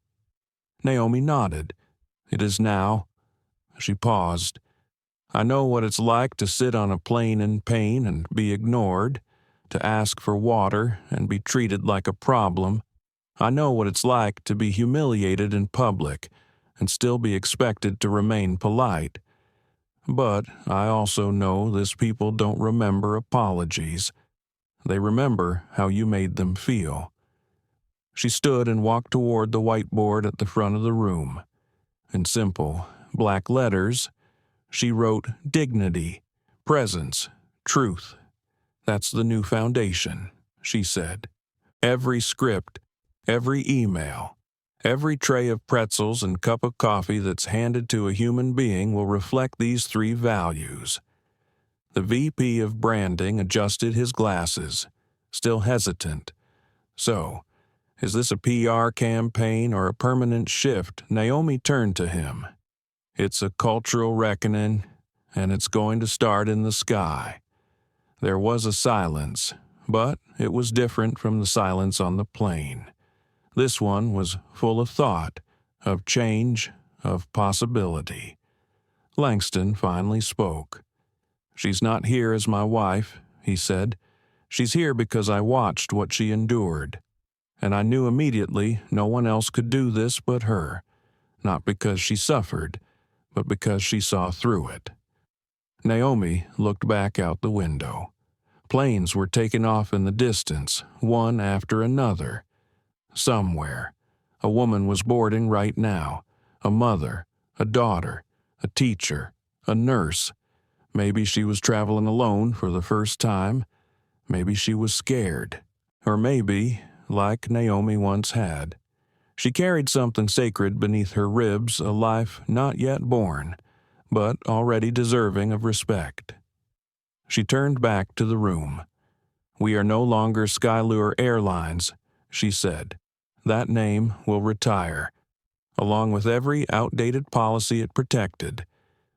Naomi nodded. It is now. She paused. I know what it's like to sit on a plane in pain and be ignored, to ask for water and be treated like a problem. I know what it's like to be humiliated in public and still be expected to remain polite. But I also know this people don't remember apologies. They remember how you made them feel. She stood and walked toward the whiteboard at the front of the room. In simple, black letters, she wrote dignity, presence, truth. That's the new foundation, she said. Every script, every email, every tray of pretzels and cup of coffee that's handed to a human being will reflect these three values. The VP of branding adjusted his glasses, still hesitant. So, is this a PR campaign or a permanent shift? Naomi turned to him. It's a cultural reckoning, and it's going to start in the sky. There was a silence, but it was different from the silence on the plane. This one was full of thought, of change, of possibility. Langston finally spoke. She's not here as my wife, he said. She's here because I watched what she endured. And I knew immediately no one else could do this but her, not because she suffered, but because she saw through it. Naomi looked back out the window. Planes were taking off in the distance, one after another. Somewhere, a woman was boarding right now, a mother, a daughter, a teacher, a nurse. Maybe she was traveling alone for the first time. Maybe she was scared. Or maybe, like Naomi once had, she carried something sacred beneath her ribs, a life not yet born, but already deserving of respect. She turned back to the room. We are no longer Skylure Airlines, she said. That name will retire, along with every outdated policy it protected.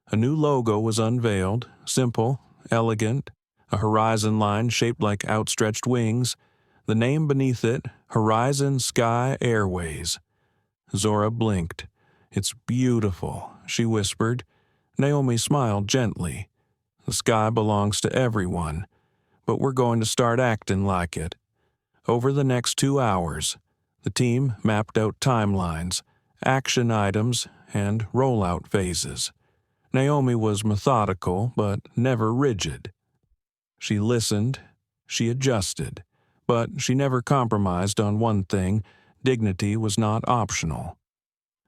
A new logo was unveiled, simple, elegant, a horizon line shaped like outstretched wings. The name beneath it, Horizon Sky Airways. Zora blinked. It's beautiful, she whispered. Naomi smiled gently. The sky belongs to everyone, but we're going to start acting like it. Over the next 2 hours, the team mapped out timelines, action items, and rollout phases. Naomi was methodical, but never rigid. She listened, she adjusted, but she never compromised on one thing: dignity was not optional.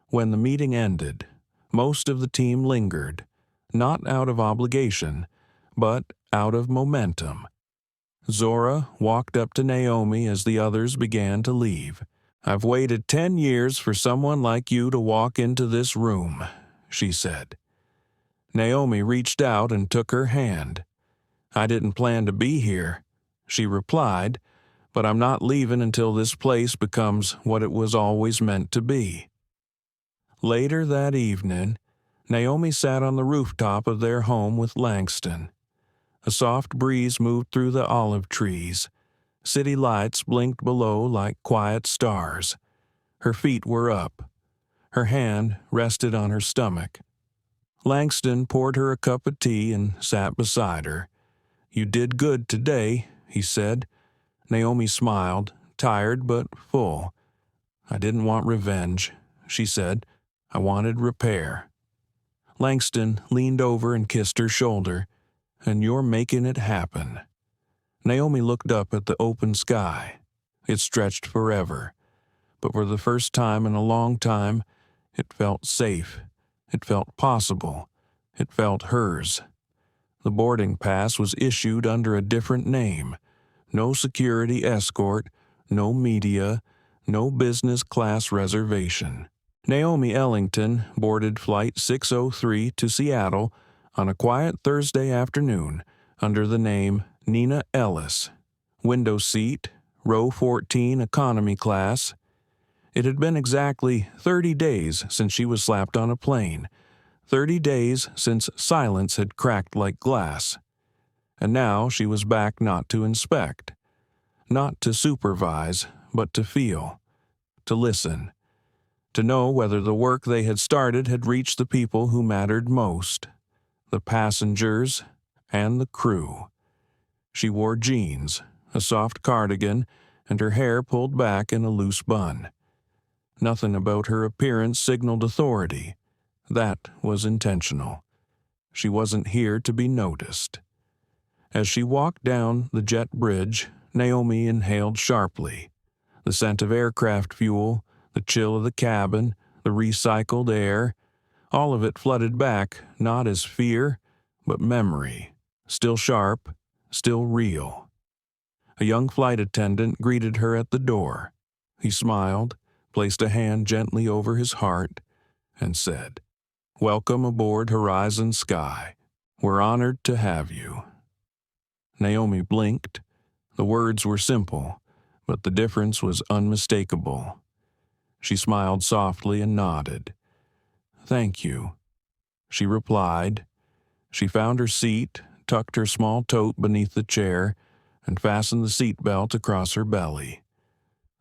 When the meeting ended, most of the team lingered, not out of obligation, but out of momentum. Zora walked up to Naomi as the others began to leave. I've waited 10 years for someone like you to walk into this room, she said. Naomi reached out and took her hand. I didn't plan to be here, she replied, but I'm not leaving until this place becomes what it was always meant to be. Later that evening, Naomi sat on the rooftop of their home with Langston. A soft breeze moved through the olive trees. City lights blinked below like quiet stars. Her feet were up. Her hand rested on her stomach. Langston poured her a cup of tea and sat beside her. "You did good today," he said. Naomi smiled, tired but full. "I didn't want revenge," she said. "I wanted repair." Langston leaned over and kissed her shoulder. "And you're making it happen." Naomi looked up at the open sky. It stretched forever. But for the first time in a long time, it felt safe. It felt possible. It felt hers. The boarding pass was issued under a different name. No security escort, no media, no business class reservation. Naomi Ellington boarded Flight 603 to Seattle on a quiet Thursday afternoon under the name Nina Ellis. Window seat, row 14 economy class. It had been exactly 30 days since she was slapped on a plane. 30 days since silence had cracked like glass. And now she was back not to inspect, not to supervise, but to feel, to listen, to know whether the work they had started had reached the people who mattered most, the passengers and the crew. She wore jeans, a soft cardigan, and her hair pulled back in a loose bun. Nothing about her appearance signaled authority. That was intentional. She wasn't here to be noticed. As she walked down the jet bridge, Naomi inhaled sharply. The scent of aircraft fuel, the chill of the cabin, the recycled air, all of it flooded back not as fear, but memory, still sharp, still real. A young flight attendant greeted her at the door. He smiled, placed a hand gently over his heart, and said, "Welcome aboard Horizon Sky. We're honored to have you." Naomi blinked. The words were simple, but the difference was unmistakable. She smiled softly and nodded. "Thank you," she replied. She found her seat, tucked her small tote beneath the chair, and fastened the seat belt across her belly.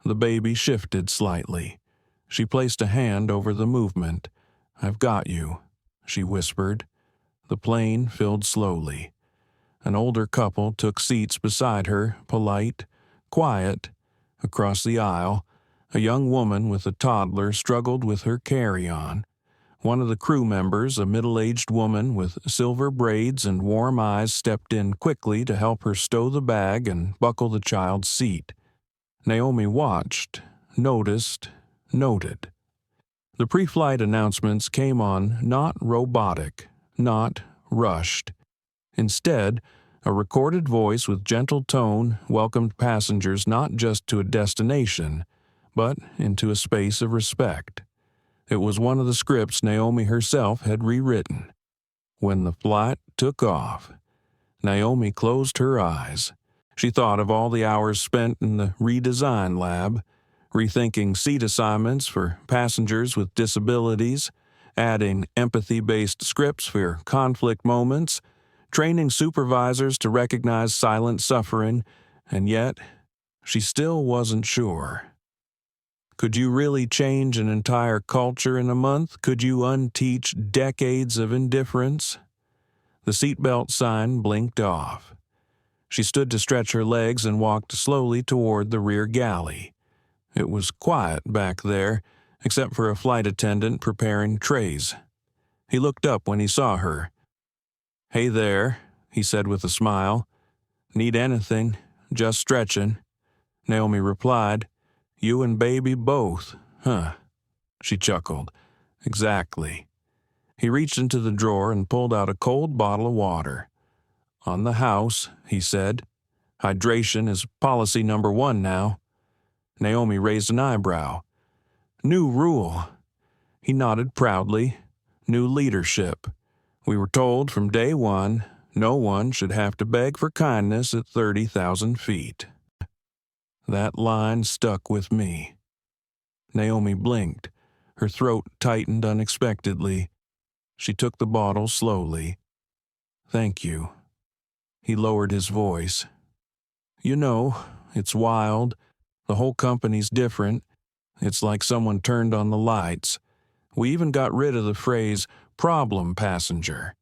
The baby shifted slightly. She placed a hand over the movement. "I've got you," she whispered. The plane filled slowly. An older couple took seats beside her, polite, quiet. Across the aisle, a young woman with a toddler struggled with her carry-on. One of the crew members, a middle-aged woman with silver braids and warm eyes, stepped in quickly to help her stow the bag and buckle the child's seat. Naomi watched, noticed, noted. The pre-flight announcements came on not robotic, not rushed. Instead, a recorded voice with gentle tone welcomed passengers not just to a destination, but into a space of respect. It was one of the scripts Naomi herself had rewritten. When the flight took off, Naomi closed her eyes. She thought of all the hours spent in the redesign lab, rethinking seat assignments for passengers with disabilities, adding empathy-based scripts for conflict moments, training supervisors to recognize silent suffering, and yet she still wasn't sure. Could you really change an entire culture in a month? Could you unteach decades of indifference? The seatbelt sign blinked off. She stood to stretch her legs and walked slowly toward the rear galley. It was quiet back there, except for a flight attendant preparing trays. He looked up when he saw her. "Hey there," he said with a smile. "Need anything? Just stretching." Naomi replied, "You and baby both, huh?" She chuckled. "Exactly." He reached into the drawer and pulled out a cold bottle of water. "On the house," he said. "Hydration is policy number 1 now." Naomi raised an eyebrow. "New rule." He nodded proudly. "New leadership. We were told from day one no one should have to beg for kindness at 30,000 feet. That line stuck with me." Naomi blinked. Her throat tightened unexpectedly. She took the bottle slowly. "Thank you." He lowered his voice. You know, it's wild. The whole company's different. It's like someone turned on the lights. We even got rid of the phrase problem passenger.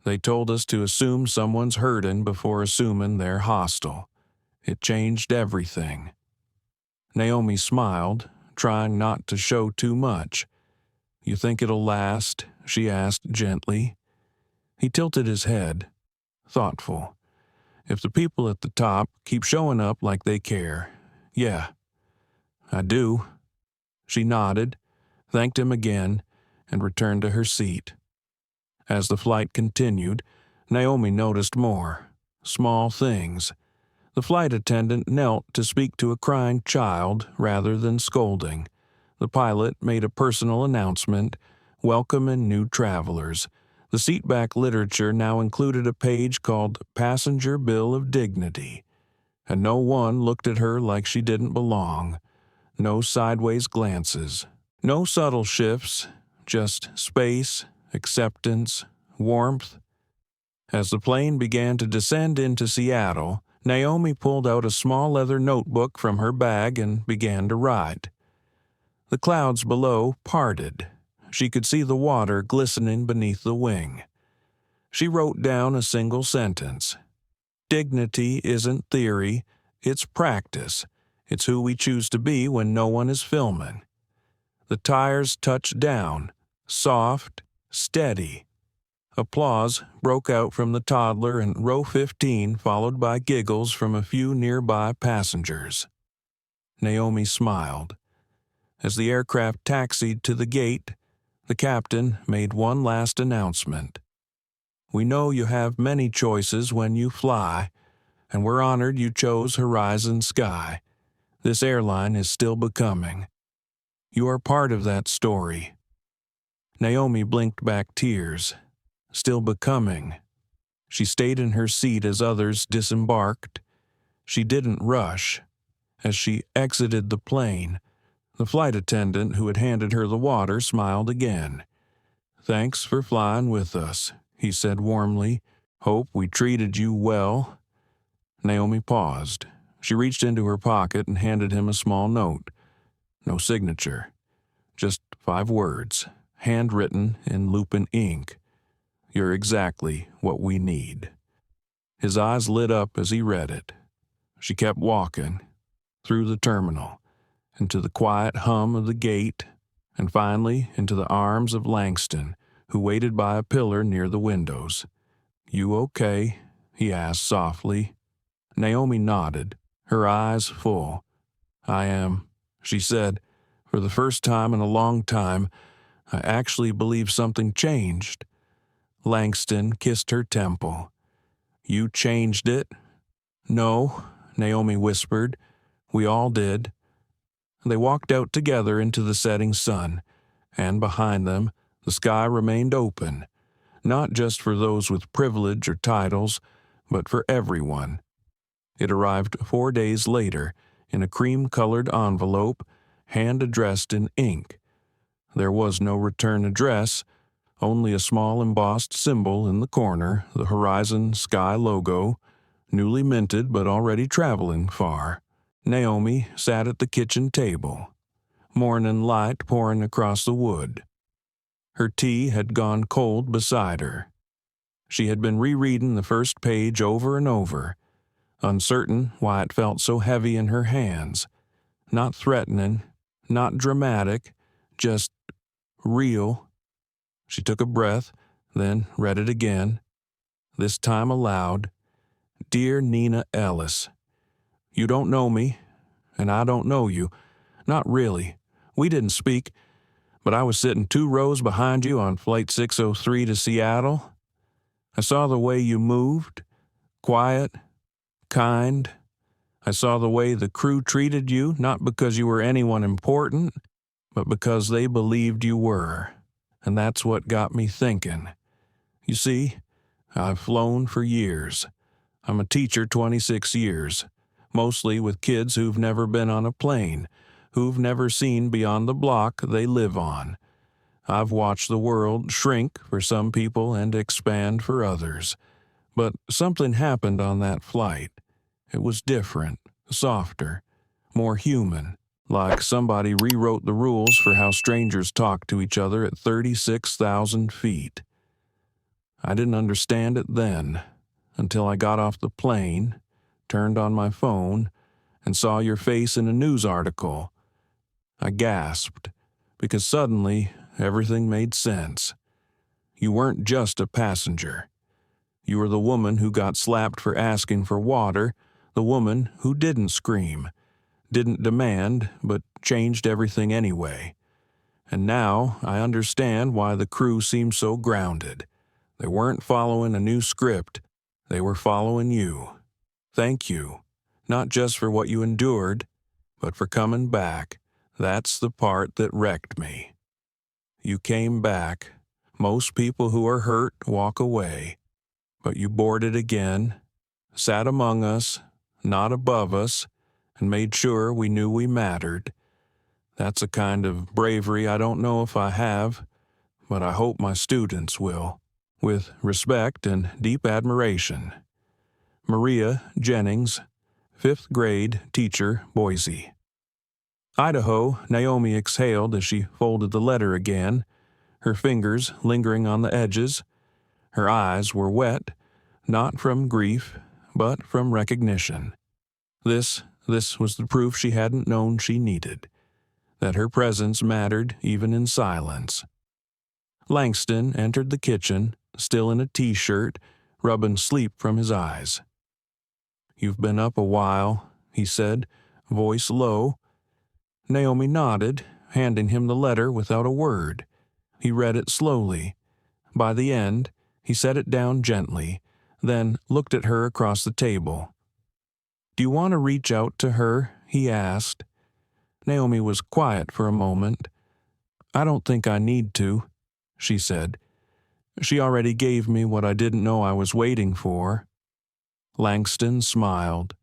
They told us to assume someone's hurting before assuming they're hostile. It changed everything. Naomi smiled, trying not to show too much. You think it'll last? She asked gently. He tilted his head, thoughtful. If the people at the top keep showing up like they care, yeah, I do. She nodded, thanked him again, and returned to her seat. As the flight continued, Naomi noticed more, small things. The flight attendant knelt to speak to a crying child rather than scolding. The pilot made a personal announcement, welcoming new travelers. The seatback literature now included a page called Passenger Bill of Dignity, and no one looked at her like she didn't belong. No sideways glances, no subtle shifts, just space, acceptance, warmth. As the plane began to descend into Seattle, Naomi pulled out a small leather notebook from her bag and began to write. The clouds below parted. She could see the water glistening beneath the wing. She wrote down a single sentence. Dignity isn't theory, it's practice. It's who we choose to be when no one is filming. The tires touched down, soft, steady. Applause broke out from the toddler in row 15, followed by giggles from a few nearby passengers. Naomi smiled. As the aircraft taxied to the gate, the captain made one last announcement. We know you have many choices when you fly, and we're honored you chose Horizon Sky. This airline is still becoming. You are part of that story. Naomi blinked back tears. Still becoming. She stayed in her seat as others disembarked. She didn't rush. As she exited the plane, the flight attendant who had handed her the water smiled again. Thanks for flying with us, he said warmly. Hope we treated you well. Naomi paused. She reached into her pocket and handed him a small note. No signature. Just 5 words, handwritten in Lupin ink. You're exactly what we need. His eyes lit up as he read it. She kept walking, through the terminal, into the quiet hum of the gate, and finally into the arms of Langston, who waited by a pillar near the windows. You okay? He asked softly. Naomi nodded, her eyes full. I am, she said. For the first time in a long time, I actually believe something changed. Langston kissed her temple. You changed it? No, Naomi whispered. We all did. They walked out together into the setting sun, and behind them, the sky remained open, not just for those with privilege or titles, but for everyone. It arrived 4 days later in a cream-colored envelope, hand-addressed in ink. There was no return address, only a small embossed symbol in the corner, the Horizon Sky logo, newly minted but already traveling far. Naomi sat at the kitchen table, morning light pouring across the wood. Her tea had gone cold beside her. She had been rereading the first page over and over, uncertain why it felt so heavy in her hands. Not threatening, not dramatic, just real. She took a breath, then read it again, this time aloud. Dear Nina Ellis, you don't know me, and I don't know you. Not really. We didn't speak, but I was sitting 2 rows behind you on Flight 603 to Seattle. I saw the way you moved, quiet, kind. I saw the way the crew treated you, not because you were anyone important, but because they believed you were. And that's what got me thinking. You see, I've flown for years. I'm a teacher 26 years, mostly with kids who've never been on a plane, who've never seen beyond the block they live on. I've watched the world shrink for some people and expand for others. But something happened on that flight. It was different, softer, more human, like somebody rewrote the rules for how strangers talk to each other at 36,000 feet. I didn't understand it then, until I got off the plane, turned on my phone, and saw your face in a news article. I gasped, because suddenly everything made sense. You weren't just a passenger. You were the woman who got slapped for asking for water, the woman who didn't scream, didn't demand, but changed everything anyway. And now I understand why the crew seemed so grounded. They weren't following a new script. They were following you. Thank you, not just for what you endured, but for coming back. That's the part that wrecked me. You came back. Most people who are hurt walk away. But you boarded again, sat among us, not above us, and made sure we knew we mattered. That's a kind of bravery I don't know if I have, but I hope my students will. With respect and deep admiration. Maria Jennings, 5th grade teacher, Boise. Idaho, Naomi exhaled as she folded the letter again, her fingers lingering on the edges. Her eyes were wet, not from grief, but from recognition. This was the proof she hadn't known she needed, that her presence mattered even in silence. Langston entered the kitchen, still in a t-shirt, rubbing sleep from his eyes. "You've been up a while," he said, voice low. Naomi nodded, handing him the letter without a word. He read it slowly. By the end, he set it down gently, then looked at her across the table. "Do you want to reach out to her?" he asked. Naomi was quiet for a moment. "I don't think I need to," she said. "She already gave me what I didn't know I was waiting for." Langston smiled.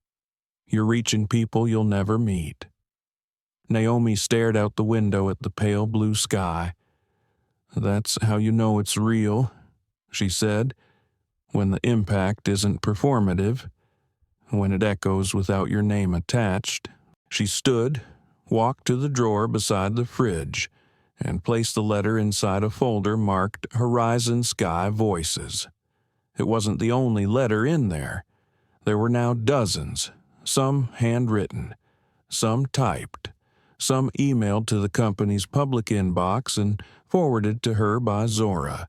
"You're reaching people you'll never meet." Naomi stared out the window at the pale blue sky. "That's how you know it's real," she said, "when the impact isn't performative, when it echoes without your name attached." She stood, walked to the drawer beside the fridge, and placed the letter inside a folder marked Horizon Sky Voices. It wasn't the only letter in there. There were now dozens, some handwritten, some typed, some emailed to the company's public inbox and forwarded to her by Zora.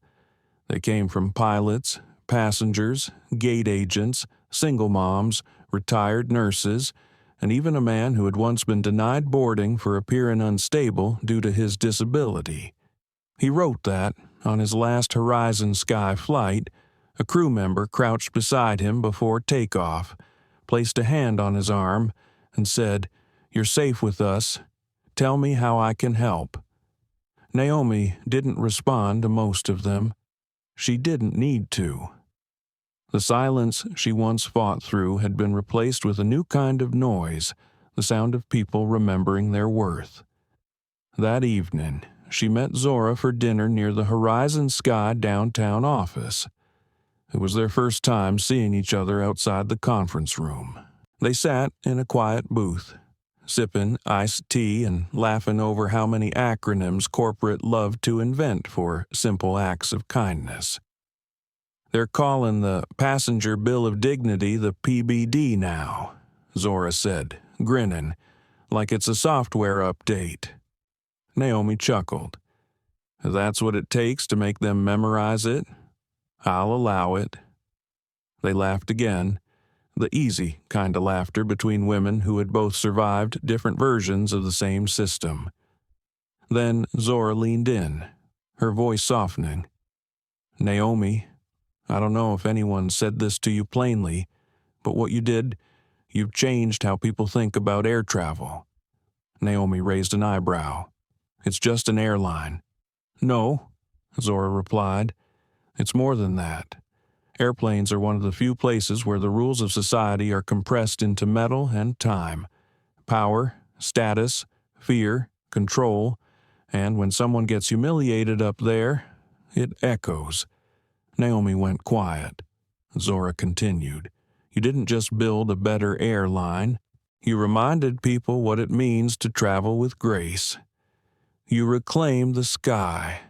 They came from pilots, passengers, gate agents, single moms, retired nurses, and even a man who had once been denied boarding for appearing unstable due to his disability. He wrote that, on his last Horizon Sky flight, a crew member crouched beside him before takeoff, placed a hand on his arm, and said, "You're safe with us. Tell me how I can help." Naomi didn't respond to most of them. She didn't need to. The silence she once fought through had been replaced with a new kind of noise, the sound of people remembering their worth. That evening, she met Zora for dinner near the Horizon Sky downtown office. It was their first time seeing each other outside the conference room. They sat in a quiet booth, sipping iced tea and laughing over how many acronyms corporate loved to invent for simple acts of kindness. "They're calling the Passenger Bill of Dignity the PBD now," Zora said, grinning, "like it's a software update." Naomi chuckled. "That's what it takes to make them memorize it? I'll allow it." They laughed again, the easy kind of laughter between women who had both survived different versions of the same system. Then Zora leaned in, her voice softening. "Naomi, I don't know if anyone said this to you plainly, but what you did, you've changed how people think about air travel." Naomi raised an eyebrow. "It's just an airline." "No," Zora replied. "It's more than that. Airplanes are one of the few places where the rules of society are compressed into metal and time. Power, status, fear, control, and when someone gets humiliated up there, it echoes." Naomi went quiet. Zora continued. You didn't just build a better airline. You reminded people what it means to travel with grace. You reclaimed the sky.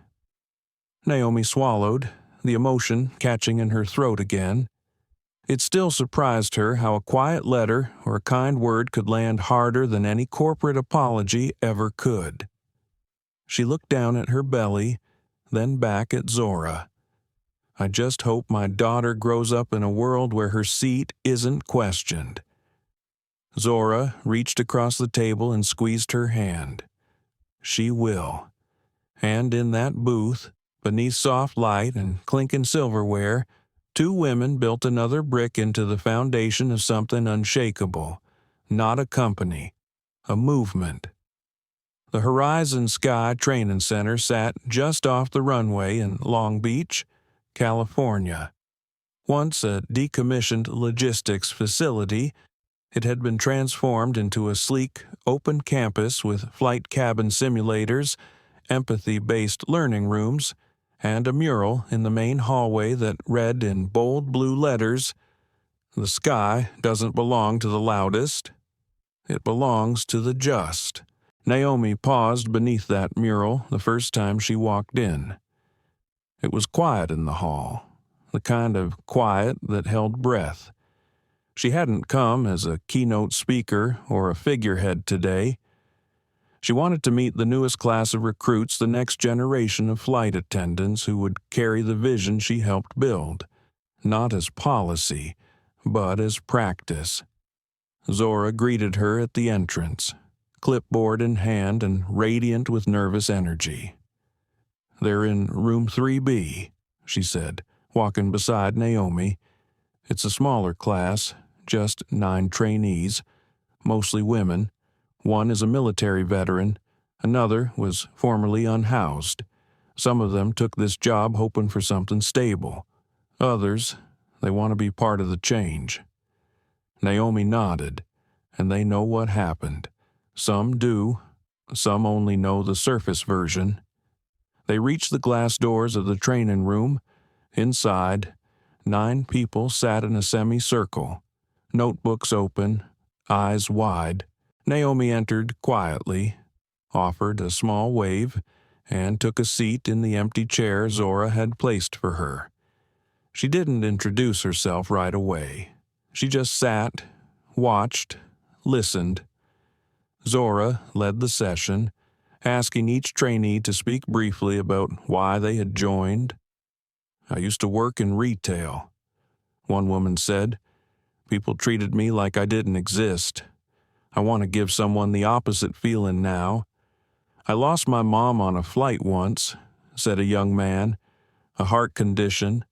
Naomi swallowed, the emotion catching in her throat again. It still surprised her how a quiet letter or a kind word could land harder than any corporate apology ever could. She looked down at her belly, then back at Zora. I just hope my daughter grows up in a world where her seat isn't questioned. Zora reached across the table and squeezed her hand. She will. And in that booth, beneath soft light and clinking silverware, two women built another brick into the foundation of something unshakable. Not a company, a movement. The Horizon Sky Training Center sat just off the runway in Long Beach, California. Once a decommissioned logistics facility, it had been transformed into a sleek, open campus with flight cabin simulators, empathy-based learning rooms, and a mural in the main hallway that read in bold blue letters, "The sky doesn't belong to the loudest. It belongs to the just." Naomi paused beneath that mural the first time she walked in. It was quiet in the hall, the kind of quiet that held breath. She hadn't come as a keynote speaker or a figurehead today. She wanted to meet the newest class of recruits, the next generation of flight attendants who would carry the vision she helped build, not as policy, but as practice. Zora greeted her at the entrance, clipboard in hand and radiant with nervous energy. "They're in room 3B, she said, walking beside Naomi. "It's a smaller class, just 9 trainees, mostly women. One is a military veteran, another was formerly unhoused. Some of them took this job hoping for something stable. Others, they want to be part of the change." Naomi nodded, and they know what happened. Some do, some only know the surface version. They reached the glass doors of the training room. Inside, 9 people sat in a semicircle, notebooks open, eyes wide. Naomi entered quietly, offered a small wave, and took a seat in the empty chair Zora had placed for her. She didn't introduce herself right away. She just sat, watched, listened. Zora led the session, asking each trainee to speak briefly about why they had joined. "I used to work in retail," one woman said. "People treated me like I didn't exist. I want to give someone the opposite feeling now. I lost my mom on a flight once," said a young man. "A heart condition.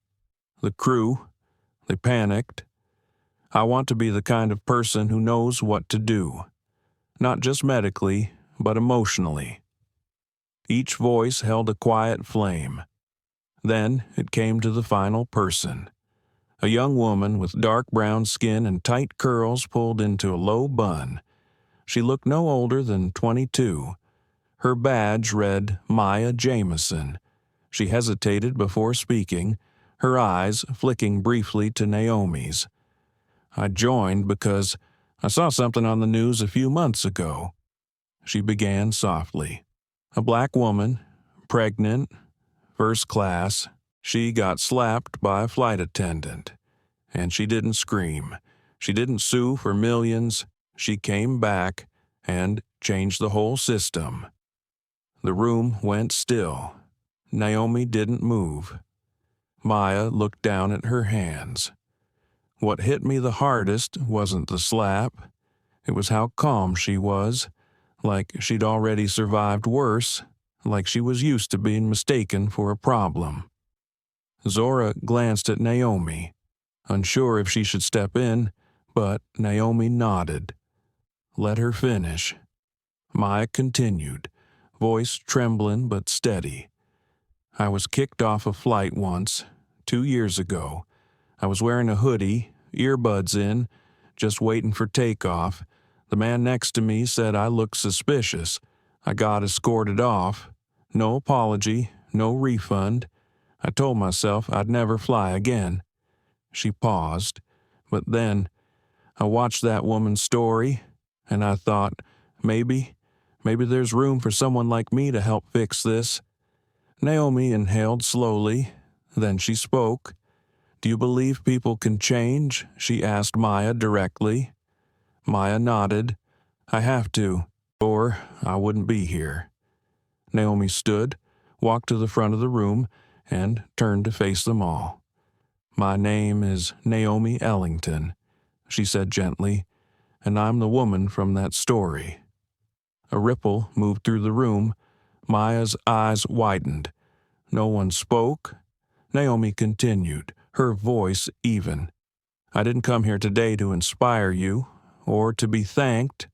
The crew, they panicked. I want to be the kind of person who knows what to do. Not just medically, but emotionally." Each voice held a quiet flame. Then it came to the final person. A young woman with dark brown skin and tight curls pulled into a low bun. She looked no older than 22. Her badge read Maya Jameson. She hesitated before speaking, her eyes flicking briefly to Naomi's. "I joined because I saw something on the news a few months ago," she began softly. "A black woman, pregnant, first class. She got slapped by a flight attendant. And she didn't scream. She didn't sue for millions. She came back and changed the whole system." The room went still. Naomi didn't move. Maya looked down at her hands. "What hit me the hardest wasn't the slap. It was how calm she was, like she'd already survived worse, like she was used to being mistaken for a problem." Zora glanced at Naomi, unsure if she should step in, but Naomi nodded. Let her finish. Maya continued, voice trembling but steady. "I was kicked off a flight once, 2 years ago. I was wearing a hoodie, earbuds in, just waiting for takeoff. The man next to me said I looked suspicious. I got escorted off. No apology, no refund. I told myself I'd never fly again." She paused, but then I watched that woman's story, and I thought, maybe there's room for someone like me to help fix this. Naomi inhaled slowly, then she spoke. "Do you believe people can change?" she asked Maya directly. Maya nodded. "I have to, or I wouldn't be here." Naomi stood, walked to the front of the room, and turned to face them all. "My name is Naomi Ellington," she said gently, "and I'm the woman from that story." A ripple moved through the room. Maya's eyes widened. No one spoke. Naomi continued, her voice even. "I didn't come here today to inspire you, or to be thanked.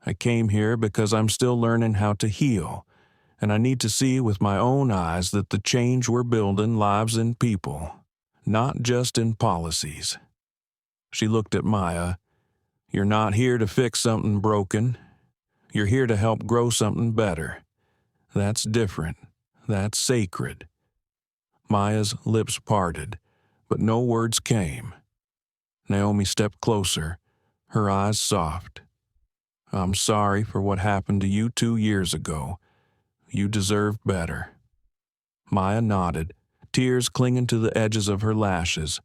I came here because I'm still learning how to heal, and I need to see with my own eyes that the change we're building lives in people, not just in policies." She looked at Maya. "You're not here to fix something broken. You're here to help grow something better. That's different. That's sacred." Maya's lips parted, but no words came. Naomi stepped closer, her eyes soft. "I'm sorry for what happened to you 2 years ago. You deserve better." Maya nodded, tears clinging to the edges of her lashes.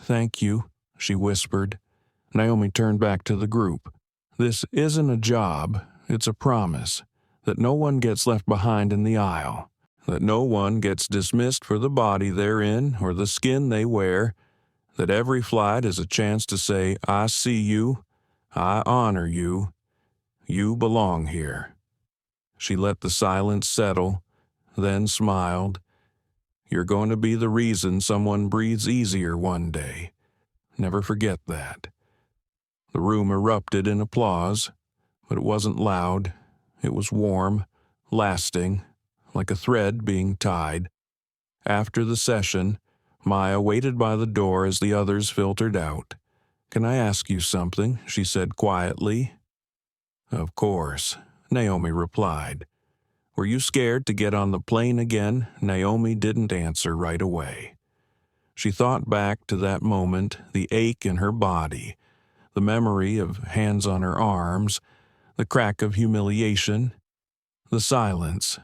"Thank you," she whispered. Naomi turned back to the group. "This isn't a job, it's a promise, that no one gets left behind in the aisle, that no one gets dismissed for the body they're in or the skin they wear, that every flight is a chance to say, 'I see you, I honor you, you belong here.'" She let the silence settle, then smiled. "You're going to be the reason someone breathes easier one day. Never forget that." The room erupted in applause, but it wasn't loud. It was warm, lasting, like a thread being tied. After the session, Maya waited by the door as the others filtered out. "Can I ask you something?" she said quietly. "Of course," Naomi replied. "Were you scared to get on the plane again?" Naomi didn't answer right away. She thought back to that moment, the ache in her body, the memory of hands on her arms, the crack of humiliation, the silence.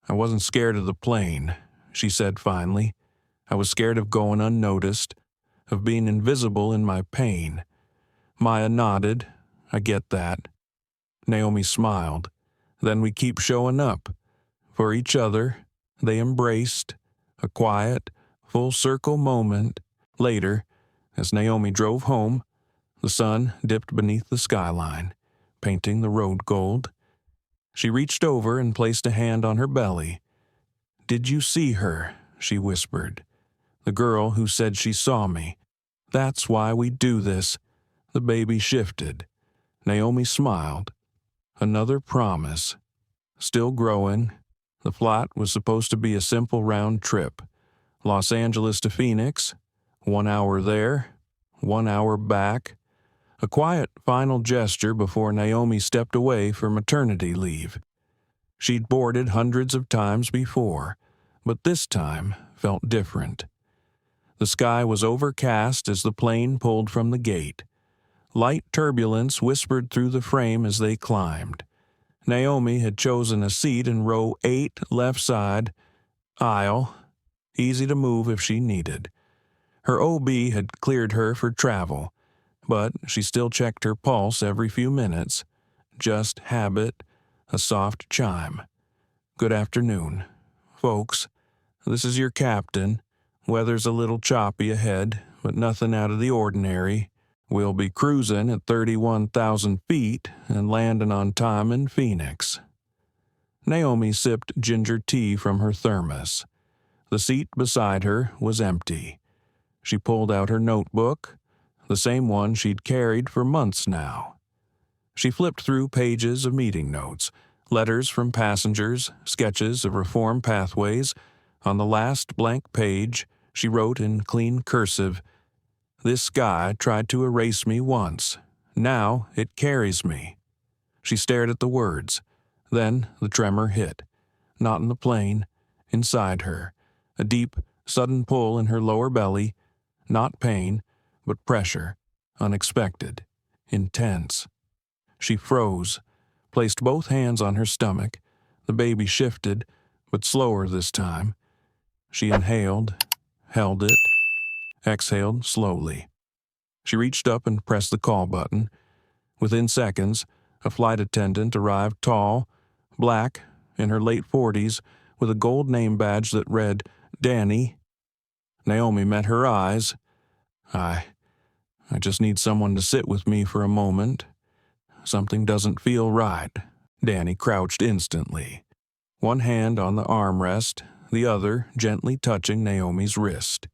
"I wasn't scared of the plane," she said finally. "I was scared of going unnoticed, of being invisible in my pain." Maya nodded. "I get that." Naomi smiled. "Then we keep showing up. For each other." They embraced. A quiet, full-circle moment. Later, as Naomi drove home, the sun dipped beneath the skyline, painting the road gold. She reached over and placed a hand on her belly. "Did you see her?" she whispered. "The girl who said she saw me. That's why we do this." The baby shifted. Naomi smiled. Another promise. Still growing. The flight was supposed to be a simple round trip. Los Angeles to Phoenix. 1 hour there, 1 hour back. A quiet final gesture before Naomi stepped away for maternity leave. She'd boarded hundreds of times before, but this time felt different. The sky was overcast as the plane pulled from the gate. Light turbulence whispered through the frame as they climbed. Naomi had chosen a seat in row 8, left side, aisle, easy to move if she needed. Her OB had cleared her for travel, but she still checked her pulse every few minutes. Just habit, a soft chime. "Good afternoon. Folks, this is your captain. Weather's a little choppy ahead, but nothing out of the ordinary. We'll be cruising at 31,000 feet and landing on time in Phoenix." Naomi sipped ginger tea from her thermos. The seat beside her was empty. She pulled out her notebook, the same one she'd carried for months now. She flipped through pages of meeting notes, letters from passengers, sketches of reform pathways. On the last blank page, she wrote in clean cursive, "This sky tried to erase me once. Now it carries me." She stared at the words. Then the tremor hit. Not in the plane, inside her. A deep, sudden pull in her lower belly. Not pain, but pressure. Unexpected. Intense. She froze, placed both hands on her stomach. The baby shifted, but slower this time. She inhaled, held it, exhaled slowly. She reached up and pressed the call button. Within seconds, a flight attendant arrived, tall, black, in her late 40s, with a gold name badge that read, Danny. Naomi met her eyes. I just need someone to sit with me for a moment. Something doesn't feel right. Danny crouched instantly, one hand on the armrest, the other gently touching Naomi's wrist.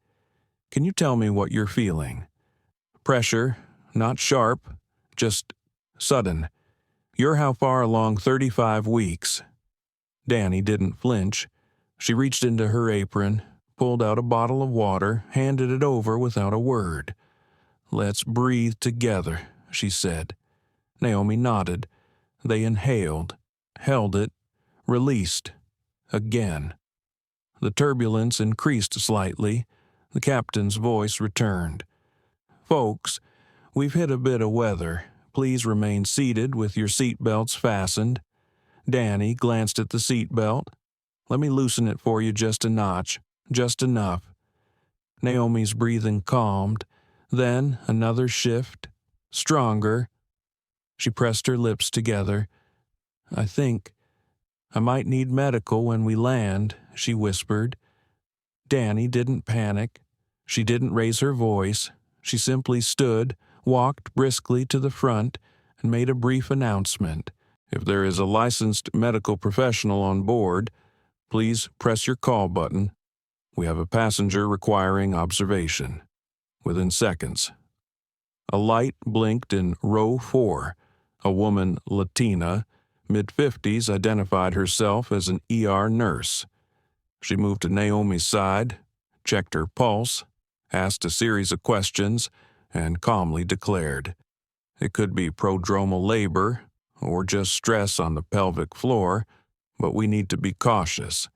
Can you tell me what you're feeling? Pressure, not sharp, just sudden. You're how far along? 35 weeks. Danny didn't flinch. She reached into her apron, pulled out a bottle of water, handed it over without a word. Let's breathe together, she said. Naomi nodded. They inhaled, held it, released. Again. The turbulence increased slightly. The captain's voice returned. Folks, we've hit a bit of weather. Please remain seated with your seat belts fastened. Danny glanced at the seat belt. Let me loosen it for you just a notch, just enough. Naomi's breathing calmed. Then another shift, stronger. She pressed her lips together. I think I might need medical when we land, she whispered. Danny didn't panic. She didn't raise her voice. She simply stood, walked briskly to the front, and made a brief announcement. If there is a licensed medical professional on board, please press your call button. We have a passenger requiring observation. Within seconds. A light blinked in row 4. A woman, Latina, mid-50s, identified herself as an ER nurse. She moved to Naomi's side, checked her pulse, asked a series of questions, and calmly declared. It could be prodromal labor or just stress on the pelvic floor, but we need to be cautious.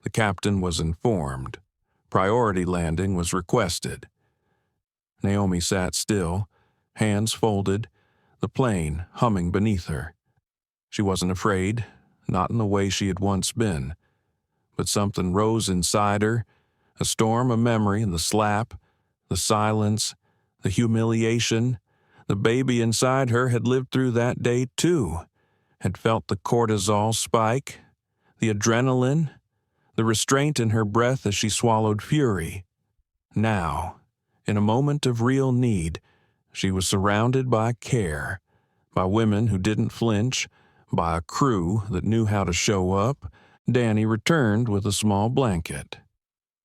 The captain was informed. Priority landing was requested. Naomi sat still, hands folded, the plane humming beneath her. She wasn't afraid, not in the way she had once been. But something rose inside her, a storm of memory, the slap, the silence, the humiliation. The baby inside her had lived through that day too, had felt the cortisol spike, the adrenaline, the restraint in her breath as she swallowed fury. Now, in a moment of real need, she was surrounded by care, by women who didn't flinch, by a crew that knew how to show up. Danny returned with a small blanket.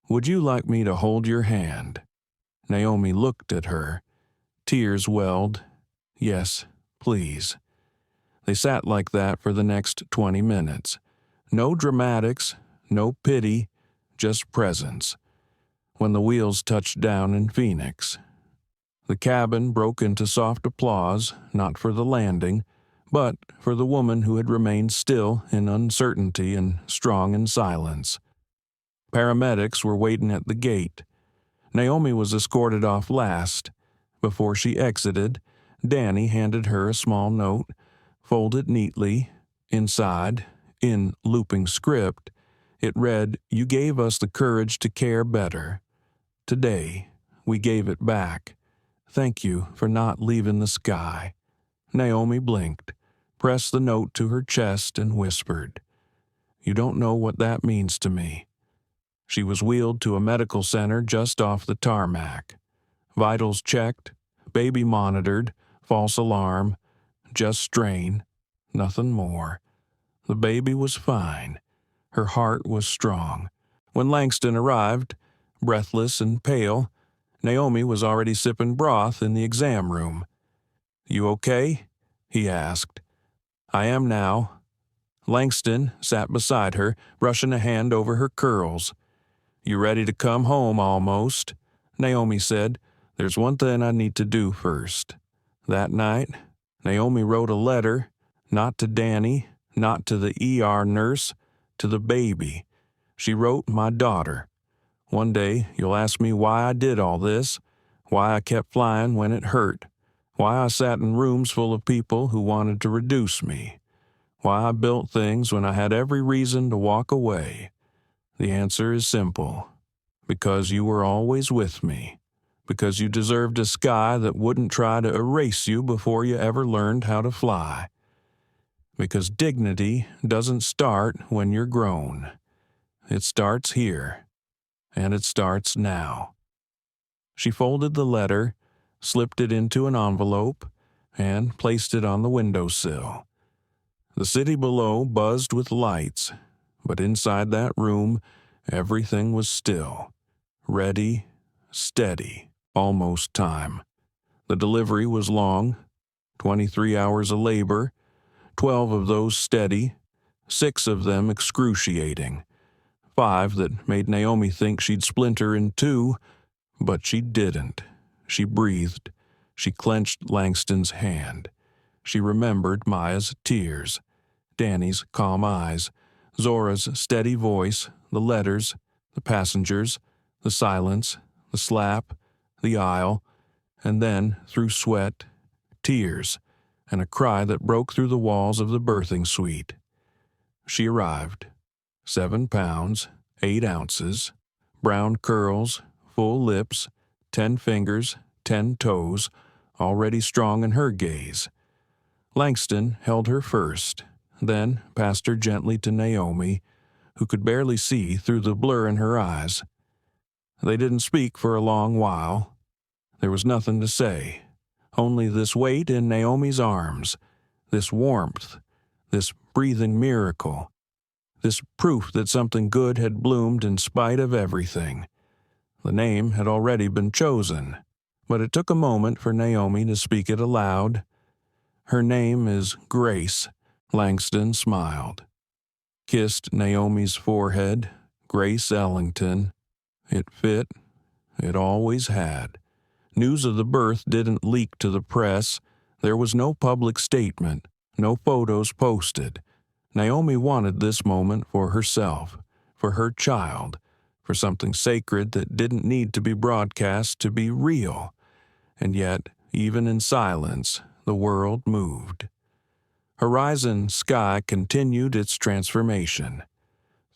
Would you like me to hold your hand? Naomi looked at her. Tears welled. Yes, please. They sat like that for the next 20 minutes. No dramatics, no pity, just presence. When the wheels touched down in Phoenix. The cabin broke into soft applause, not for the landing, but for the woman who had remained still in uncertainty and strong in silence. Paramedics were waiting at the gate. Naomi was escorted off last. Before she exited, Danny handed her a small note, folded neatly. Inside, in looping script, it read, You gave us the courage to care better. Today, we gave it back. Thank you for not leaving the sky. Naomi blinked, pressed the note to her chest, and whispered, You don't know what that means to me. She was wheeled to a medical center just off the tarmac. Vitals checked, baby monitored, false alarm, just strain, nothing more. The baby was fine. Her heart was strong. When Langston arrived, breathless and pale, Naomi was already sipping broth in the exam room. You okay? He asked. I am now. Langston sat beside her, brushing a hand over her curls. You ready to come home almost? Naomi said. There's one thing I need to do first. That night, Naomi wrote a letter, not to Danny, not to the ER nurse, to the baby. She wrote, My daughter. One day you'll ask me why I did all this. why I kept flying when it hurt, why I sat in rooms full of people who wanted to reduce me, why I built things when I had every reason to walk away. The answer is simple. Because you were always with me. Because you deserved a sky that wouldn't try to erase you before you ever learned how to fly. Because dignity doesn't start when you're grown. It starts here. And it starts now. She folded the letter, slipped it into an envelope, and placed it on the windowsill. The city below buzzed with lights, but inside that room, everything was still. Ready, steady, almost time. The delivery was long, 23 hours of labor, 12 of those steady, 6 of them excruciating, 5 that made Naomi think she'd splinter in 2, but she didn't. She breathed. She clenched Langston's hand. She remembered Maya's tears, Danny's calm eyes, Zora's steady voice, the letters, the passengers, the silence, the slap, the aisle, and then, through sweat, tears, and a cry that broke through the walls of the birthing suite. She arrived. 7 pounds, 8 ounces, brown curls, full lips, 10 fingers, 10 toes, already strong in her gaze. Langston held her first, then passed her gently to Naomi, who could barely see through the blur in her eyes. They didn't speak for a long while. There was nothing to say, only this weight in Naomi's arms, this warmth, this breathing miracle, this proof that something good had bloomed in spite of everything. The name had already been chosen, but it took a moment for Naomi to speak it aloud. Her name is Grace. Langston smiled, kissed Naomi's forehead. Grace Ellington. It fit. It always had. News of the birth didn't leak to the press. There was no public statement, no photos posted. Naomi wanted this moment for herself, for her child, for something sacred that didn't need to be broadcast to be real. And yet, even in silence, the world moved. Horizon Sky continued its transformation.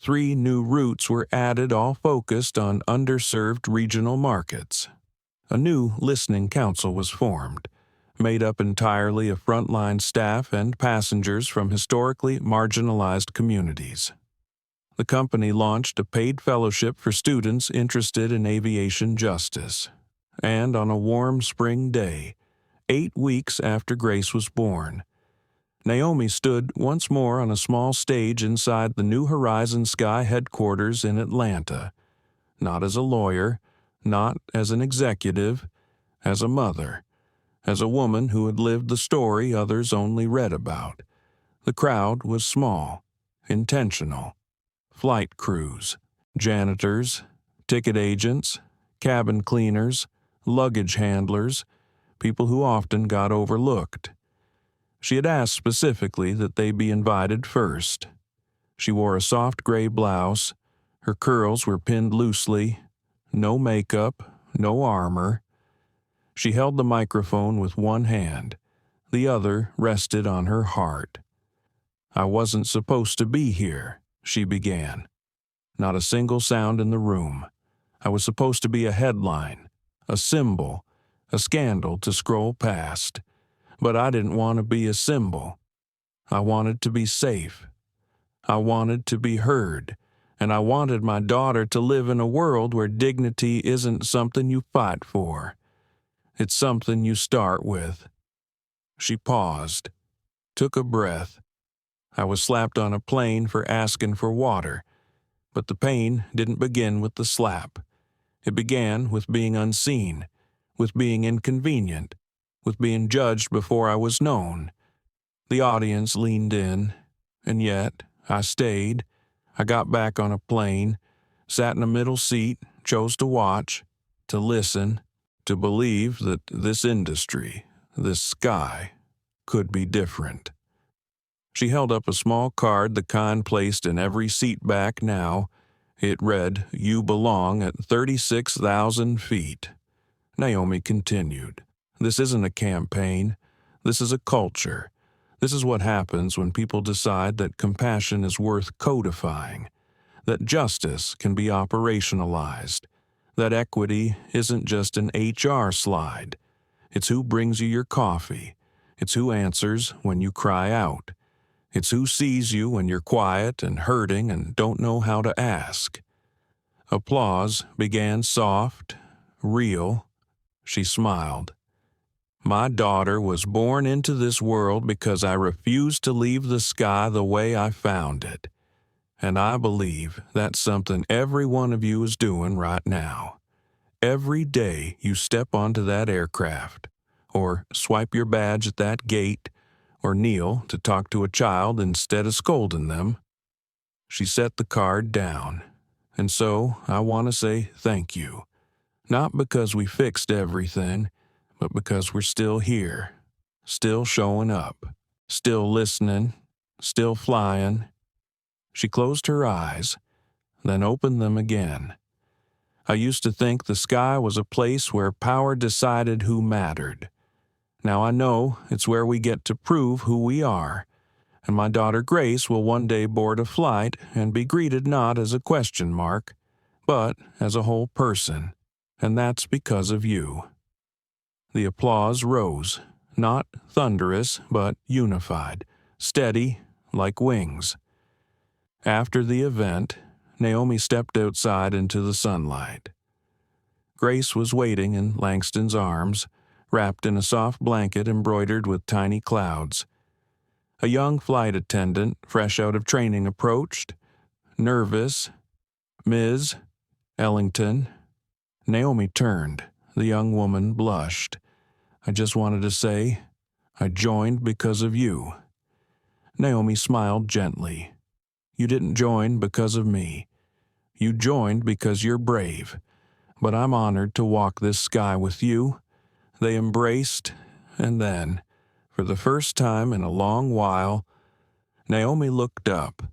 3 new routes were added, all focused on underserved regional markets. A new listening council was formed, made up entirely of frontline staff and passengers from historically marginalized communities. The company launched a paid fellowship for students interested in aviation justice. And on a warm spring day, 8 weeks after Grace was born, Naomi stood once more on a small stage inside the New Horizon Sky headquarters in Atlanta, not as a lawyer, not as an executive, as a mother, as a woman who had lived the story others only read about. The crowd was small, intentional. Flight crews, janitors, ticket agents, cabin cleaners, luggage handlers, people who often got overlooked. She had asked specifically that they be invited first. She wore a soft gray blouse. Her curls were pinned loosely. No makeup, no armor. She held the microphone with one hand. The other rested on her heart. "I wasn't supposed to be here," she began. Not a single sound in the room. I was supposed to be a headline, a symbol, a scandal to scroll past. But I didn't want to be a symbol. I wanted to be safe. I wanted to be heard. And I wanted my daughter to live in a world where dignity isn't something you fight for. It's something you start with. She paused, took a breath. I was slapped on a plane for asking for water. But the pain didn't begin with the slap. It began with being unseen, with being inconvenient, with being judged before I was known. The audience leaned in, and yet I stayed. I got back on a plane, sat in a middle seat, chose to watch, to listen, to believe that this industry, this sky, could be different. She held up a small card, the kind placed in every seat back now. It read, "You belong at 36,000 feet." Naomi continued. This isn't a campaign. This is a culture. This is what happens when people decide that compassion is worth codifying, that justice can be operationalized, that equity isn't just an HR slide. It's who brings you your coffee. It's who answers when you cry out. It's who sees you when you're quiet and hurting and don't know how to ask. Applause began soft, real. She smiled. My daughter was born into this world because I refused to leave the sky the way I found it. And I believe that's something every one of you is doing right now. Every day you step onto that aircraft, or swipe your badge at that gate, or kneel to talk to a child instead of scolding them. She set the card down. And so I want to say thank you. Not because we fixed everything, but because we're still here, still showing up, still listening, still flying. She closed her eyes, then opened them again. I used to think the sky was a place where power decided who mattered. Now I know it's where we get to prove who we are, and my daughter Grace will one day board a flight and be greeted not as a question mark, but as a whole person, and that's because of you. The applause rose, not thunderous, but unified, steady, like wings. After the event, Naomi stepped outside into the sunlight. Grace was waiting in Langston's arms, wrapped in a soft blanket embroidered with tiny clouds. A young flight attendant, fresh out of training, approached. Nervous. Ms. Ellington. Naomi turned. The young woman blushed. I just wanted to say, I joined because of you. Naomi smiled gently. You didn't join because of me. You joined because you're brave. But I'm honored to walk this sky with you. They embraced, and then, for the first time in a long while, Naomi looked up.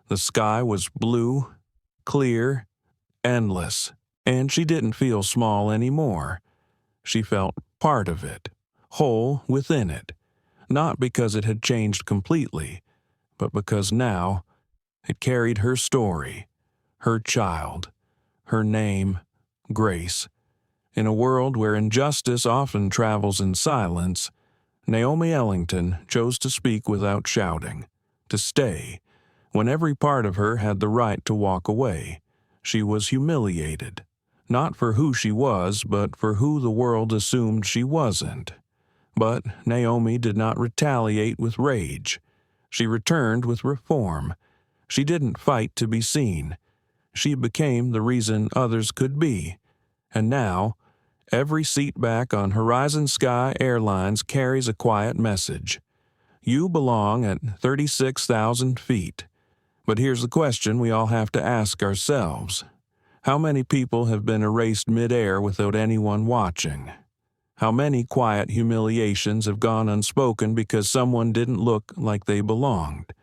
The sky was blue, clear, endless, and she didn't feel small anymore. She felt part of it, whole within it, not because it had changed completely, but because now it carried her story, her child, her name, Grace. In a world where injustice often travels in silence, Naomi Ellington chose to speak without shouting, to stay, when every part of her had the right to walk away. She was humiliated, not for who she was, but for who the world assumed she wasn't. But Naomi did not retaliate with rage. She returned with reform. She didn't fight to be seen. She became the reason others could be. And now, every seat back on Horizon Sky Airlines carries a quiet message. You belong at 36,000 feet. But here's the question we all have to ask ourselves. How many people have been erased mid-air without anyone watching? How many quiet humiliations have gone unspoken because someone didn't look like they belonged?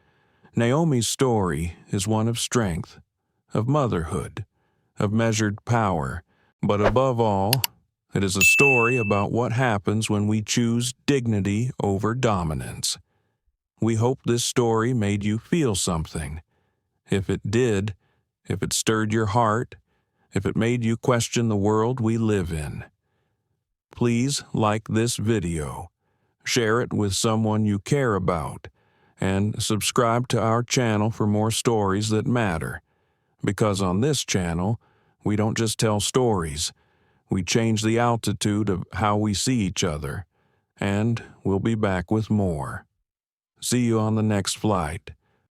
Naomi's story is one of strength, of motherhood, of measured power, but above all, it is a story about what happens when we choose dignity over dominance. We hope this story made you feel something. If it did, if it stirred your heart, if it made you question the world we live in, please like this video, share it with someone you care about, and subscribe to our channel for more stories that matter. Because on this channel, we don't just tell stories, we change the altitude of how we see each other, and we'll be back with more. See you on the next flight.